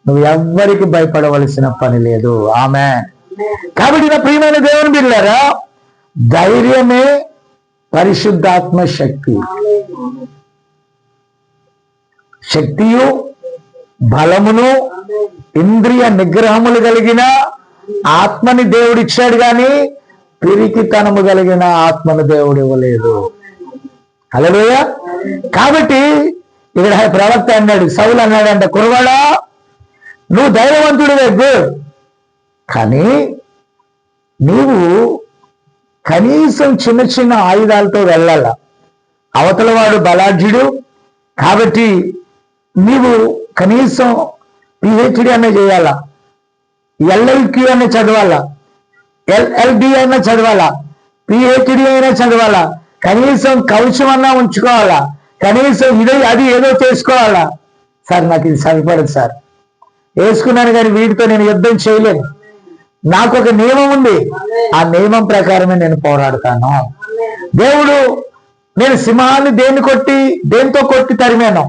నువ్వు ఎవ్వరికి భయపడవలసిన పని లేదు. ఆమేన్. కాబట్టి నా ప్రియమైన దేవుని బిడ్డలారా, ధైర్యమే పరిశుద్ధాత్మ శక్తి. శక్తియు బలమును ఇంద్రియ నిగ్రహములు కలిగిన ఆత్మని దేవుడిచ్చాడు, కానీ పిరికితనము కలిగిన ఆత్మను దేవుడు ఇవ్వలేదు. హల్లెలూయా. కాబట్టి ఇక్కడ ప్రవక్త అన్నాడు, సౌలు అన్నాడంట, కుర్రవాడా నువ్వు ధైర్యవంతుడివే, గుడ్, కానీ నీవు కనీసం చిన్న చిన్న ఆయుధాలతో వెళ్ళాల. అవతల వాడు బలాఢ్యుడు, కాబట్టి నీవు కనీసం పిహెచ్డి అన్న చేయాలా, ఎల్ఎల్క్యూ అన్న చదవాలా, ఎల్ఎల్బి అయినా చదవాలా, పిహెచ్డి అయినా చదవాలా, కనీసం కవచం అన్నా ఉంచుకోవాలా, కనీసం అది ఏదో చేసుకోవాలా. సార్ నాకు ఇది సరిపడదు సార్, వేసుకున్నాను కానీ వీటితో నేను యుద్ధం చేయలేను, నాకు ఒక నియమం ఉంది, ఆ నియమం ప్రకారమే నేను పోరాడతాను. దేవుడు, నేను సింహాన్ని దేంతో కొట్టి తరిమాను,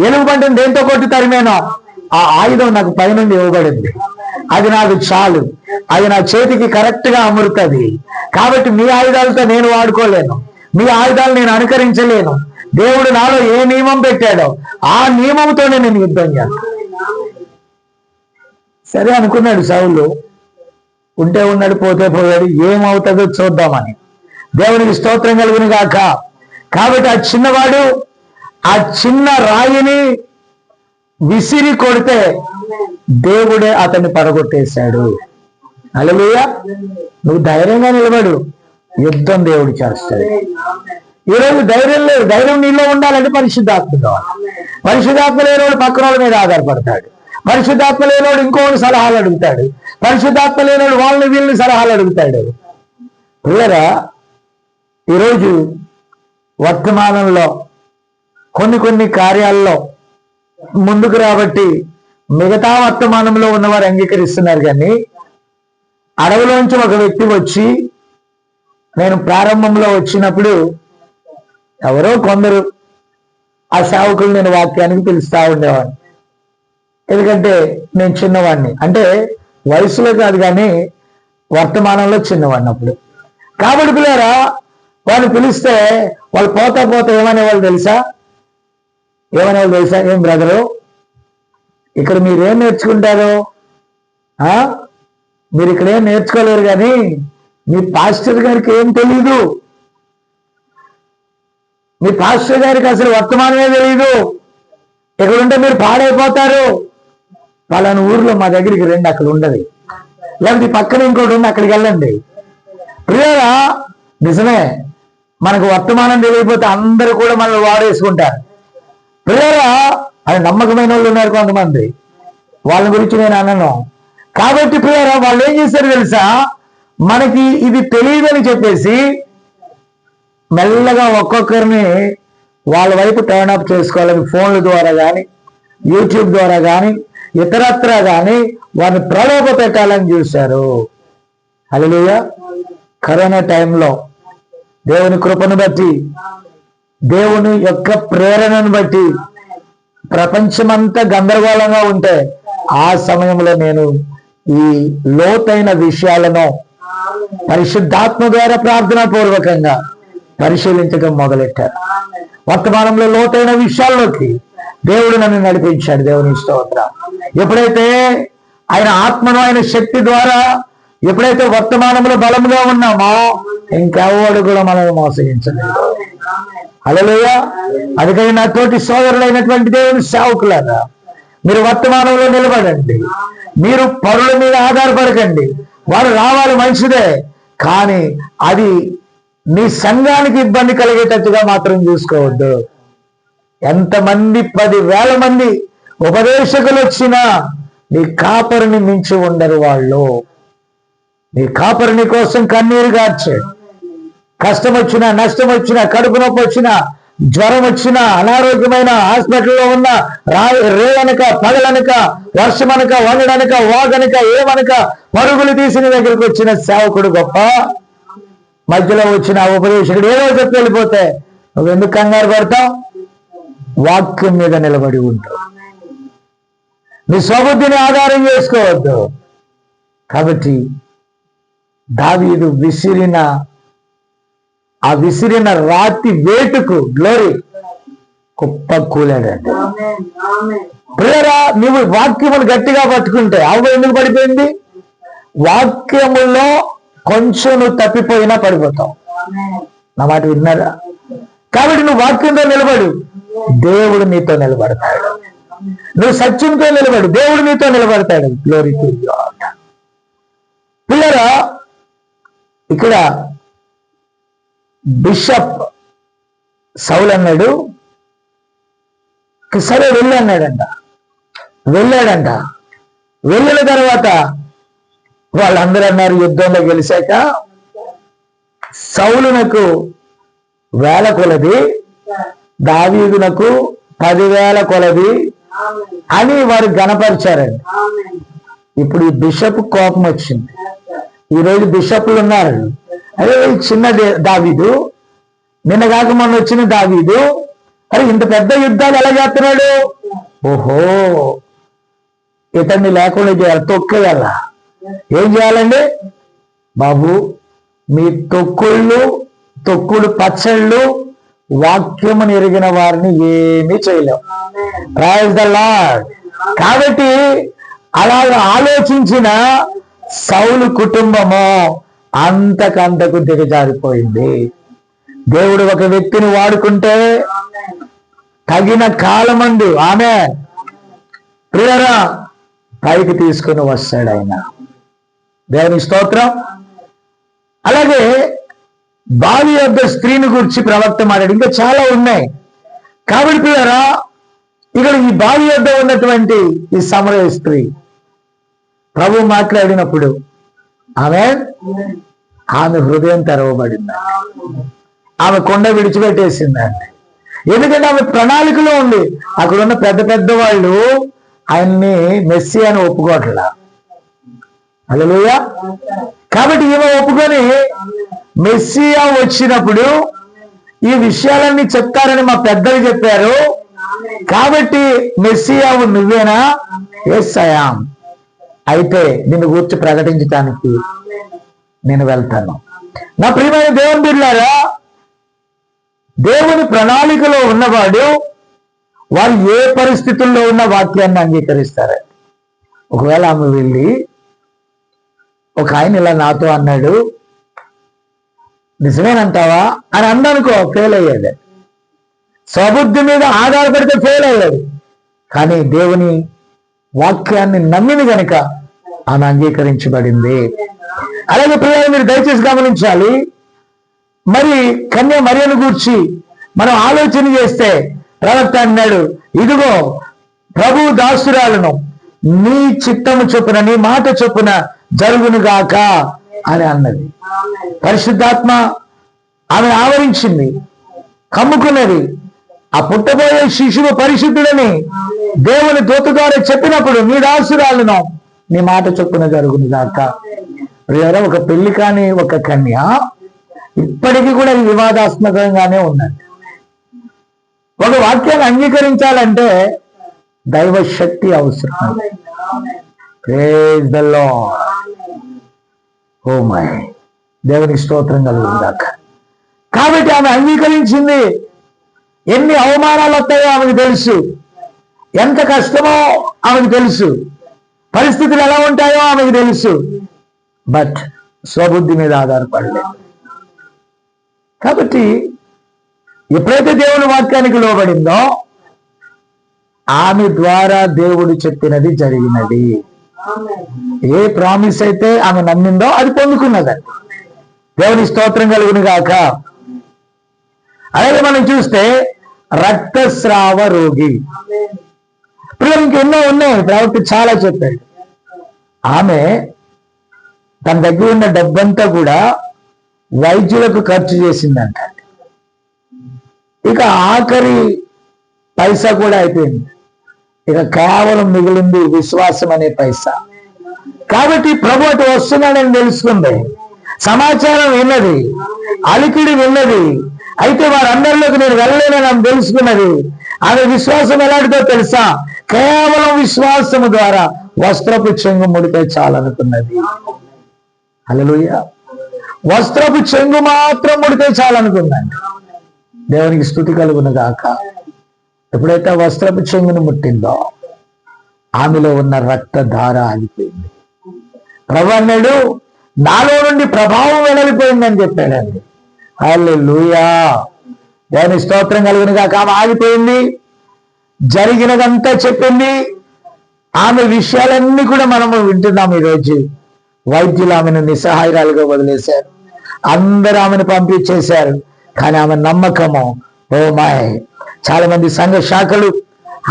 ఎలుగుబంటిని దేంతో కొట్టి తరిమాను, ఆ ఆయుధం నాకు పైనుండి ఇవ్వబడింది, అది నాకు చాలు, అది నా చేతికి కరెక్ట్ గా అమరుతుంది. కాబట్టి మీ ఆయుధాలతో నేను వాడుకోలేను, మీ ఆయుధాలు నేను అనుకరించలేను. దేవుడు నాలో ఏ నియమం పెట్టాడో ఆ నియమంతోనే నేను యుద్ధం చేస్తాను. సరే అనుకున్నాడు సౌలు. ఉంటే ఉన్నాడు, పోతే పోయాడు, ఏమవుతుందో చూద్దామని. దేవునికి స్తోత్రం కలుగును గాక. కాబట్టి ఆ చిన్నవాడు ఆ చిన్న రాయిని విసిరి కొడితే దేవుడే అతన్ని పడగొట్టేశాడు. హల్లెలూయా. నువ్వు ధైర్యంగా నిలబడు, యుద్ధం దేవుడు చేస్తాడు. ఈరోజు ధైర్యం లేదు. ధైర్యం నీలో ఉండాలంటే పరిశుద్ధాత్మ కావాలి. పరిశుద్ధాత్మ లేనివాడు పక్కన వాళ్ళ మీద ఆధారపడతాడు. పరిశుద్ధాత్మ లేనివాడు ఇంకోటి సలహాలు అడుగుతాడు. పరిశుద్ధాత్మ లేనివాడు వాళ్ళని వీళ్ళని సలహాలు అడుగుతాడు. పిల్లరా, ఈరోజు వర్తమానంలో కొన్ని కార్యాల్లో ముందుకు రాబట్టి మిగతా వర్తమానంలో ఉన్నవారు అంగీకరిస్తున్నారు. కానీ అడవిలోంచి ఒక వ్యక్తి వచ్చి, నేను ప్రారంభంలో వచ్చినప్పుడు ఎవరో కొందరు ఆ సేవకులు నేను వాక్యానికి పిలుస్తా ఉండేవాడిని. ఎందుకంటే నేను చిన్నవాడిని, అంటే వయసులో కాదు కానీ వర్తమానంలో చిన్నవాడిని అప్పుడు. కాబట్టి పిల్లరా, వాళ్ళు పిలిస్తే వాళ్ళు పోతా ఏమనేవాళ్ళు తెలుసా? ఏం బ్రదరు, ఇక్కడ మీరేం నేర్చుకుంటారు? మీరు ఇక్కడ ఏం నేర్చుకోలేరు, కానీ మీ పాస్టర్ గారికి ఏం తెలీదు, మీ పాస్టర్ గారికి అసలు వర్తమానమే తెలీదు, ఇక్కడుంటే మీరు పాడైపోతారు. పలానా ఊర్లో మా దగ్గరికి రండి, అక్కడ ఉండదు, లేకపోతే పక్కన ఇంకోటి ఉంది, అక్కడికి వెళ్ళండి. ప్రియరా, నిజమే, మనకు వర్తమానం తెలియకపోతే అందరూ కూడా మనల్ని వాడేసుకుంటారు. ప్రియరా, అది నమ్మకమైన వాళ్ళు ఉన్నారు కొంతమంది, వాళ్ళ గురించి నేను అనను. కాబట్టి ప్రియరా, వాళ్ళు ఏం చేశారు తెలుసా? మనకి ఇది తెలియదని చెప్పేసి మెల్లగా ఒక్కొక్కరిని వాళ్ళ వైపు టర్న్ అప్ చేసుకోవాలని ఫోన్ల ద్వారా కానీ, యూట్యూబ్ ద్వారా కానీ, ఇతరత్ర కానీ వారిని ప్రలోభ పెట్టాలని చూశారు. హల్లెలూయా. కరోనా టైంలో దేవుని కృపను బట్టి, దేవుని యొక్క ప్రేరణను బట్టి ప్రపంచమంతా గందరగోళంగా ఉంటే ఆ సమయంలో నేను ఈ లోతైన విషయాలను పరిశుద్ధాత్మ ద్వారా ప్రార్థనా పూర్వకంగా పరిశీలించడం మొదలెట్టారు. వర్తమానంలో లోతైన విషయాల్లోకి దేవుడు నన్ను నడిపించాడు. దేవుని స్తోత్రం. ఎప్పుడైతే ఆయన ఆత్మను, ఆయన శక్తి ద్వారా ఎప్పుడైతే వర్తమానంలో బలంగా ఉన్నామో ఇంకెవడు కూడా మనల్ని మోసగించలేదు. హల్లెలూయా. అందుకని నా తోటి సోదరులైనటువంటి దేవుని సేవకులారా, మీరు వర్తమానంలో నిలబడండి. మీరు పరుల మీద ఆధారపడకండి. వారు రావాలి, మంచిదే, కానీ అది నీ సంఘానికి ఇబ్బంది కలిగేటట్టుగా మాత్రం చూసుకోవద్దు. ఎంతమంది 10,000 మంది ఉపదేశకులు వచ్చినా నీ కాపరిని మించి ఉండరు వాళ్ళు. నీ కాపరిని కోసం కన్నీరు గార్చాడు. కష్టం వచ్చినా, నష్టం వచ్చినా, కడుపు నొప్పి వచ్చినా, జ్వరం వచ్చిన, అనారోగ్యమైన, హాస్పిటల్లో ఉన్న, రేవనక పగలనక వర్షమనక వంగడనక వాగనక ఏమనక పరుగులు తీసిన దగ్గరికి వచ్చిన సేవకుడు గొప్ప, మధ్యలో వచ్చిన ఉపదేశకుడు ఏదో చెప్పి వెళ్ళిపోతే నువ్వెందుకు కంగారు పడతావు? వాక్యం మీద నిలబడి ఉంటావు. నీ స్వబుద్ధిని ఆధారం చేసుకోవద్దు. కాబట్టి దావీదు విసిరిన రాతి వేటుకు గ్లోరీ కుప్ప కూలాడండి. ప్రియరా, నువ్వు వాక్యములు గట్టిగా పట్టుకుంటే అవ్వ ఎందుకు పడిపోయింది? వాక్యముల్లో కొంచెం నువ్వు తప్పిపోయినా పడిపోతావు. నా మాట విన్నారా? కాబట్టి నువ్వు వాక్యంతో నిలబడు, దేవుడు నీతో నిలబడతాడు. నువ్వు సత్యంతో నిలబడు, దేవుడు నీతో నిలబడతాడు. Glory to God. పిల్లరా, ఇక్కడ బిషప్ సౌల్ అన్నాడు, సరే వెళ్ళాడంట. వెళ్ళిన తర్వాత వాళ్ళందరూ అన్నారు, యుద్ధంలో గెలిచాక సౌలునకు 1000 కొలది, దావీదునకు 10,000 కొలది అని వారు గణపరిచారండి. ఇప్పుడు ఈ బిషప్ కోపం వచ్చింది. ఈరోజు బిషప్లు ఉన్నారు, అదే చిన్న దావీదు, నిన్న కాక మొన్న వచ్చిన దావీదు, అరే ఇంత పెద్ద యుద్ధాలు ఎలా చేస్తున్నాడు? ఓహో, ఇతన్ని లేకుండా చేయాలి, తొక్కేయాల. ఏం చేయాలండి బాబు? మీ తొక్కుడు పచ్చళ్ళు వాక్యమును ఎరిగిన వారిని ఏమీ చేయలేం. Praise the lord. కాబట్టి అలాగా ఆలోచించిన సౌలు కుటుంబము అంతకంతకు దిగజారిపోయింది. దేవుడు ఒక వ్యక్తిని వాడుకుంటే తగిన కాలమందు ఆమె ప్రియరా పైకి తీసుకుని వస్తాడు ఆయన. దేవుని స్తోత్రం. అలాగే బావి యొద్ద స్త్రీని గురించి ప్రవక్త మాట్లాడు. ఇంకా చాలా ఉన్నాయి. కాబట్టి ప్రియరా, ఇక్కడ ఈ బావి యొద్ద ఉన్నటువంటి ఈ సమరయ స్త్రీ ప్రభు మాట్లాడినప్పుడు ఆమె హృదయం తెరవబడింది. ఆమె కొండ విడిచిపెట్టేసిందండి. ఎందుకంటే ఆమె ప్రణాళికలో ఉంది. అక్కడున్న పెద్ద వాళ్ళు ఆయన్ని మెస్సియాని ఒప్పుకోవట్లా. హల్లెలూయా. కాబట్టి ఈమె ఒప్పుకొని మెస్సియా వచ్చినప్పుడు ఈ విషయాలన్నీ చెప్తారని మా పెద్దలు చెప్పారు. కాబట్టి మెస్సియావు నువ్వేనా? Yes I am. అయితే నిన్ను గురించి ప్రకటించడానికి నేను వెళ్తాను. నా ప్రియమైన దేవుని బిడ్డలారా, దేవుని ప్రణాళికలో ఉన్నవాడు వారు ఏ పరిస్థితుల్లో ఉన్న వాక్యాన్ని అంగీకరిస్తారు. ఒకవేళ ఆమె వెళ్ళి ఒక ఆయన ఇలా నాతో అన్నాడు, నిజమేనంటావా అని అందనుకో, ఫెయిల్ అయ్యాడు. స్వబుద్ధి మీద ఆధారపడితే ఫెయిల్ అయ్యాడు. కానీ దేవుని వాక్యాన్ని నమ్మింది కనుక ఆమె అంగీకరించబడింది. అలాగే ప్రియులు, మీరు దయచేసి గమనించాలి. మరి కన్య మరియను గూర్చి మనం ఆలోచన చేస్తే ప్రవక్త అన్నాడు, ఇదిగో ప్రభు దాసురాలను నీ చిత్తము చొప్పున, నీ మాట చొప్పున జరుగునుగాక అని అన్నది. పరిశుద్ధాత్మ ఆమె ఆవరించింది, కమ్ముకున్నది. ఆ పుట్టబోయే శిశువు పరిశుద్ధుడని దేవుని దూత ద్వారా చెప్పినప్పుడు నీ దాసురాలను నీ మాట చొప్పున జరుగునుగాక. ప్రియరా, ఒక పెళ్లి కాని ఒక కన్య ఇప్పటికీ కూడా వివాదాస్పదంగానే ఉన్నది. ఒక వాక్యాన్ని అంగీకరించాలంటే దైవ శక్తి అవసరం. Praise the lord. Oh my, దేవునికి స్తోత్రం కలుగుగాక. కాబట్టి ఆమె అంగీకరించింది. ఎన్ని అవమానాలు వస్తాయో ఆమెకు తెలుసు, ఎంత కష్టమో ఆమెకు తెలుసు, పరిస్థితులు ఎలా ఉంటాయో ఆమెకు తెలుసు. బట్ స్వబుద్ధి మీద ఆధారపడలేదు. కాబట్టి ఎప్పుడైతే దేవుని వాక్యానికి లోబడిందో ఆమె ద్వారా దేవుడు చెప్పినది జరిగినది. ఏ ప్రామిస్ అయితే ఆమె నమ్మిందో అది పొందుకున్నదండి. దేవుని స్తోత్రం కలుగును గాక. అలాగే మనం చూస్తే రక్తస్రావ రోగి, పిల్లలు ఇంకెన్నో ఉన్నాయి. ప్రవక్త చాలా చెప్పాడు. ఆమె తన దగ్గర ఉన్న డబ్బంతా కూడా వైద్యులకు ఖర్చు చేసిందంట. ఇక ఆఖరి పైసా కూడా అయిపోయింది. ఇక కేవలం మిగిలింది విశ్వాసం అనే పైసా. కాబట్టి ప్రభు అటు వస్తున్నాడని తెలుసుకుంది, సమాచారం విన్నది, అలికిడి విన్నది. అయితే వారందరిలోకి నేను వెళ్ళలేనని ఆమె తెలుసుకున్నది. ఆమె విశ్వాసం ఎలాంటిదో తెలుసా? కేవలం విశ్వాసము ద్వారా వస్త్రపు చెంగు ముడితే చాలనుకున్నది. హల్లెలూయా. వస్త్రపు చెంగు మాత్రం ముడితే చాలనుకున్నాను. దేవునికి స్తుతి కలుగును గాక. ఎప్పుడైతే వస్త్రపు చెంగును ముట్టిందో ఆమెలో ఉన్న రక్తధార ఆగిపోయింది. ప్రభు అన్నాడు, నాలో నుండి ప్రభావం వెడలిపోయిందని చెప్పాడండి. హల్లెలూయా. దేవుని స్తోత్రం కలుగును గాక. ఆమె ఆగిపోయింది, జరిగినదంతా చెప్పింది. ఆమె విషయాలన్నీ కూడా మనము వింటున్నాం. ఈరోజు వైద్యులు ఆమెను నిస్సహాయురాలుగా వదిలేశారు, అందరూ ఆమెను పంపించేశారు. కానీ ఆమె నమ్మకము, ఓ మాయ్. చాలా మంది సంఘ శాఖలు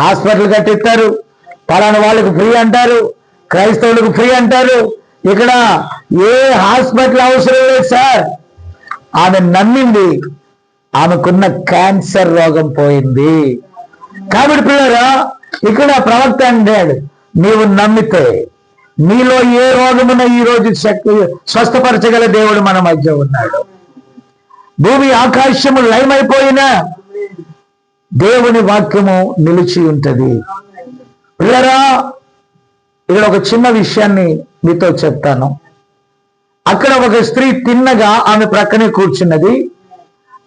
హాస్పిటల్ కట్టిస్తారు, పలానా వాళ్ళకు ఫ్రీ అంటారు, క్రైస్తవులకు ఫ్రీ అంటారు. ఇక్కడ ఏ హాస్పిటల్ అవసరం లేదు సార్. ఆమె నమ్మింది, ఆమెకున్న క్యాన్సర్ రోగం పోయింది. కాబట్టి పిల్లరా, ఇక్కడ ప్రవక్త అంటాడు, నీవు నమ్మితే నీలో ఏ రోగమున ఈ రోజు స్వస్థపరచగల దేవుడు మన మధ్య ఉన్నాడు. భూమి ఆకాశము లయమైపోయినా దేవుని వాక్యము నిలిచి ఉంటది. పిల్లరా, ఇక్కడ ఒక చిన్న విషయాన్ని మీతో చెప్తాను. అక్కడ ఒక స్త్రీ తిన్నగా ఆమె ప్రక్కనే కూర్చున్నది.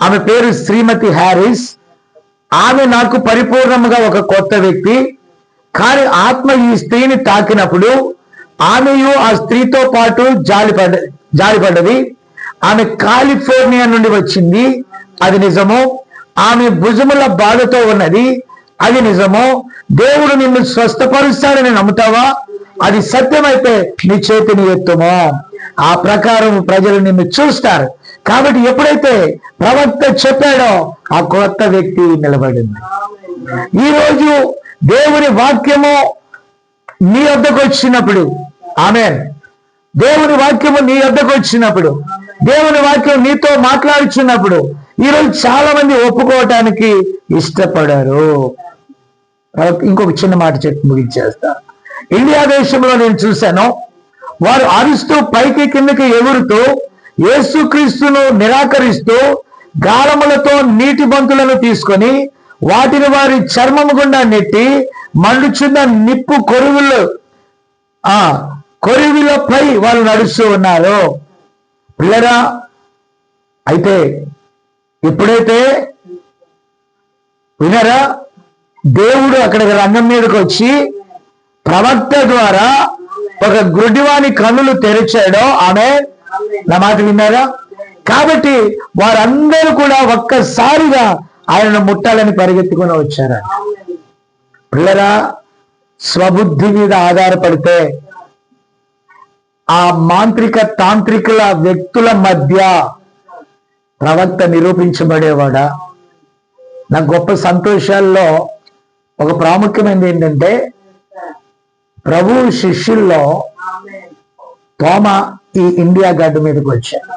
ఆమె పేరు శ్రీమతి హ్యారిస్. ఆమె నాకు పరిపూర్ణంగా ఒక కొత్త వ్యక్తి. కానీ ఆత్మ ఈ స్త్రీని తాకినప్పుడు ఆమెయు ఆ స్త్రీతో పాటు జాలిపడ్డది. ఆమె కాలిఫోర్నియా నుండి వచ్చింది, అది నిజము. ఆమె భుజముల బాధతో ఉన్నది, అది నిజము. దేవుడు నిన్ను స్వస్థపరుస్తాడని నమ్ముతావా? అది సత్యమైతే నీ చేతిని ఎత్తుమో. ఆ ప్రకారం ప్రజలు నిన్ను చూస్తారు. కాబట్టి ఎప్పుడైతే ప్రవక్త చెప్పాడో ఆ కొత్త వ్యక్తి నిలబడింది. ఈరోజు దేవుని వాక్యము నీ వద్దకు వచ్చినప్పుడు, ఆమేన్, దేవుని వాక్యము నీ వద్దకు వచ్చినప్పుడు, దేవుని వాక్యం నీతో మాట్లాడుచున్నప్పుడు ఈరోజు చాలా మంది ఒప్పుకోవటానికి ఇష్టపడారు. ఇంకొక చిన్న మాట చెప్పి ముగించేస్తా. ఇండియా దేశంలో నేను చూశాను, వారు అరుస్తూ పైకి కిందకి ఎగురుతూ యేసుక్రీస్తును నిరాకరిస్తూ గాలములతో నీటి బంతులను తీసుకొని వాటిని వారి చర్మము గుండా నెట్టి మండుచున్న నిప్పు కొరివిలపై వాళ్ళు నడుస్తూ ఉన్నారు. పిల్లరా, అయితే ఎప్పుడైతే వినరా, దేవుడు అక్కడికి రంగం మీదకి వచ్చి ప్రవక్త ద్వారా ఒక గుడ్డివాని కన్నులు తెరిచాడో, ఆమె నా మాట విన్నారా? కాబట్టి వారందరూ కూడా ఒక్కసారిగా ఆయనను ముట్టాలని పరిగెత్తుకొని వచ్చారు. పిల్లరా, స్వబుద్ధి మీద ఆధారపడితే ఆ మాంత్రిక తాంత్రికుల వ్యక్తుల మధ్య ప్రవక్త నిరూపించబడేవాడా? నా గొప్ప సంతోషాల్లో ఒక ప్రాముఖ్యమైనది ఏంటంటే, ప్రభు శిష్యుల్లో తోమ ఈ ఇండియా గడ్డ మీదకి వచ్చారు.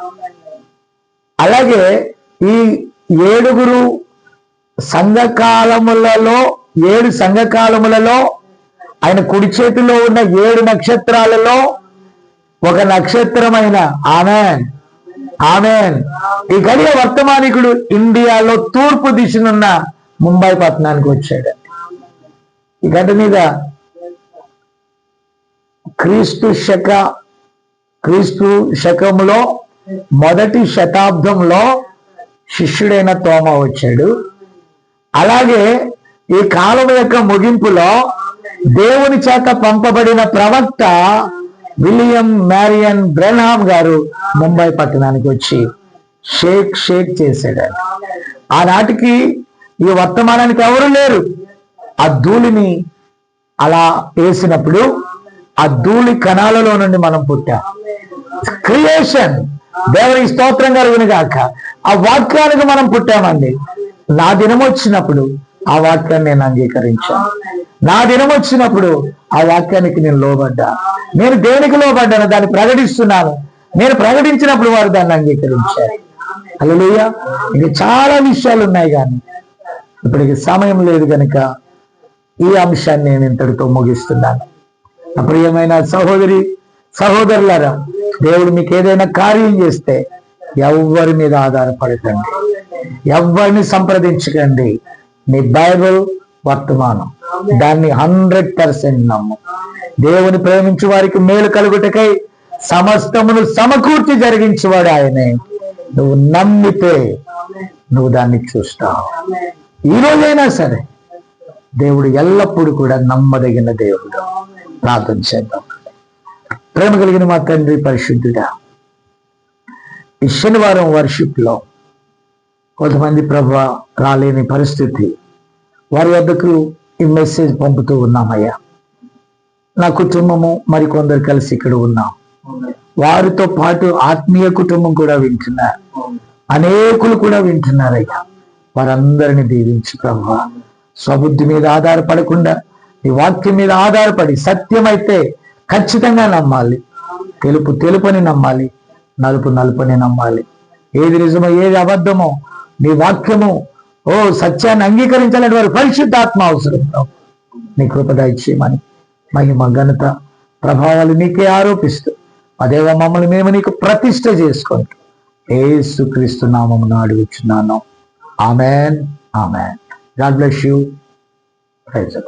అలాగే ఈ 7 సంఘకాలములలో 7 సంఘకాలములలో ఆయన కుడి చేతిలో ఉన్న 7 నక్షత్రాలలో ఒక నక్షత్రమైన ఆమెన్ ఆమెన్ ఈ గడియ వర్తమానికుడు ఇండియాలో తూర్పు దిశనున్న ముంబై పట్టణానికి వచ్చాడు. ఈ గడ్డ మీద క్రీస్తు శకములో మొదటి శతాబ్దంలో శిష్యుడైన తోమ వచ్చాడు. అలాగే ఈ కాలం యొక్క ముగింపులో దేవుని చేత పంపబడిన ప్రవక్త విలియం మ్యారియన్ బ్రెన్హామ్ గారు ముంబై పట్టణానికి వచ్చి షేక్ చేశాడు. ఆనాటికి ఈ వర్తమానానికి ఎవరు లేరు. ఆ ధూళిని అలా వేసినప్పుడు ఆ ధూళి కణాలలో నుండి మనం పుట్టాం. క్రియేషన్, దేవునికి స్తోత్రం కలుగును గాక. ఆ వాక్యానికి మనం పుట్టామండి. నా దినం వచ్చినప్పుడు ఆ వాక్యాన్ని నేను అంగీకరించాను. నా దినం వచ్చినప్పుడు ఆ వాక్యానికి నేను లోబడ్డా. నేను దేనికి లోబడ్డాను? దాన్ని ప్రకటిస్తున్నాను. నేను ప్రకటించినప్పుడు వారు దాన్ని అంగీకరించారు. హల్లెలూయా. ఇంకా చాలా విషయాలు ఉన్నాయి, కానీ ఇప్పటికి సమయం లేదు కనుక ఈ అంశాన్ని నేను ఇంతటితో ముగిస్తున్నాను. ప్రియమైన సహోదరులారా, దేవుడు మీకు ఏదైనా కార్యం చేస్తే ఎవరి మీద ఆధారపడకండి, ఎవరిని సంప్రదించకండి. నీ బైబిల్ వర్తమానం దాన్ని 100% నమ్ము. దేవుని ప్రేమించు వారికి మేలు కలుగుటకై సమస్తమును సమకూర్చి జరిగించేవాడు ఆయనే. నువ్వు నమ్మితే నువ్వు దాన్ని చూస్తావు. ఈ రోజైనా సరే దేవుడు ఎల్లప్పుడూ కూడా నమ్మదగిన దేవుడు. ప్రార్థన చేద్దాం. ప్రేమ కలిగిన మా తండ్రి పరిశుద్ధుడా, ఈ శనివారం వర్షిప్ లో కొంతమంది ప్రభువా రాలేని పరిస్థితి, వారి వద్దకు ఈ మెసేజ్ పంపుతూ ఉన్నామయ్యా. నా కుటుంబము మరికొందరు కలిసి ఇక్కడ ఉన్నాం. వారితో పాటు ఆత్మీయ కుటుంబం కూడా వింటున్నారు, అనేకులు కూడా వింటున్నారయ్యా. వారందరిని దీవించి ప్రభువా, స్వబుద్ధి మీద ఆధారపడకుండా నీ వాక్యం మీద ఆధారపడి సత్యమైతే ఖచ్చితంగా నమ్మాలి, తెలుపని నమ్మాలి, నలుపని నమ్మాలి. ఏది నిజమో ఏది అబద్ధమో నీ వాక్యము సత్యాన్ని అంగీకరించాలని వారు పరిశుద్ధాత్మ అవసరం. నీ కృప దయచేయమని మహిమ ఘనత ప్రభావాలు నీకే ఆరోపిస్తూ అదేవ మమ్మల్ని మేము నీకు ప్రతిష్ఠ చేసుకుంటూ యేసుక్రీస్తు నామమున అడుగుచున్నాను. Amen. Amen. God bless you. Praise.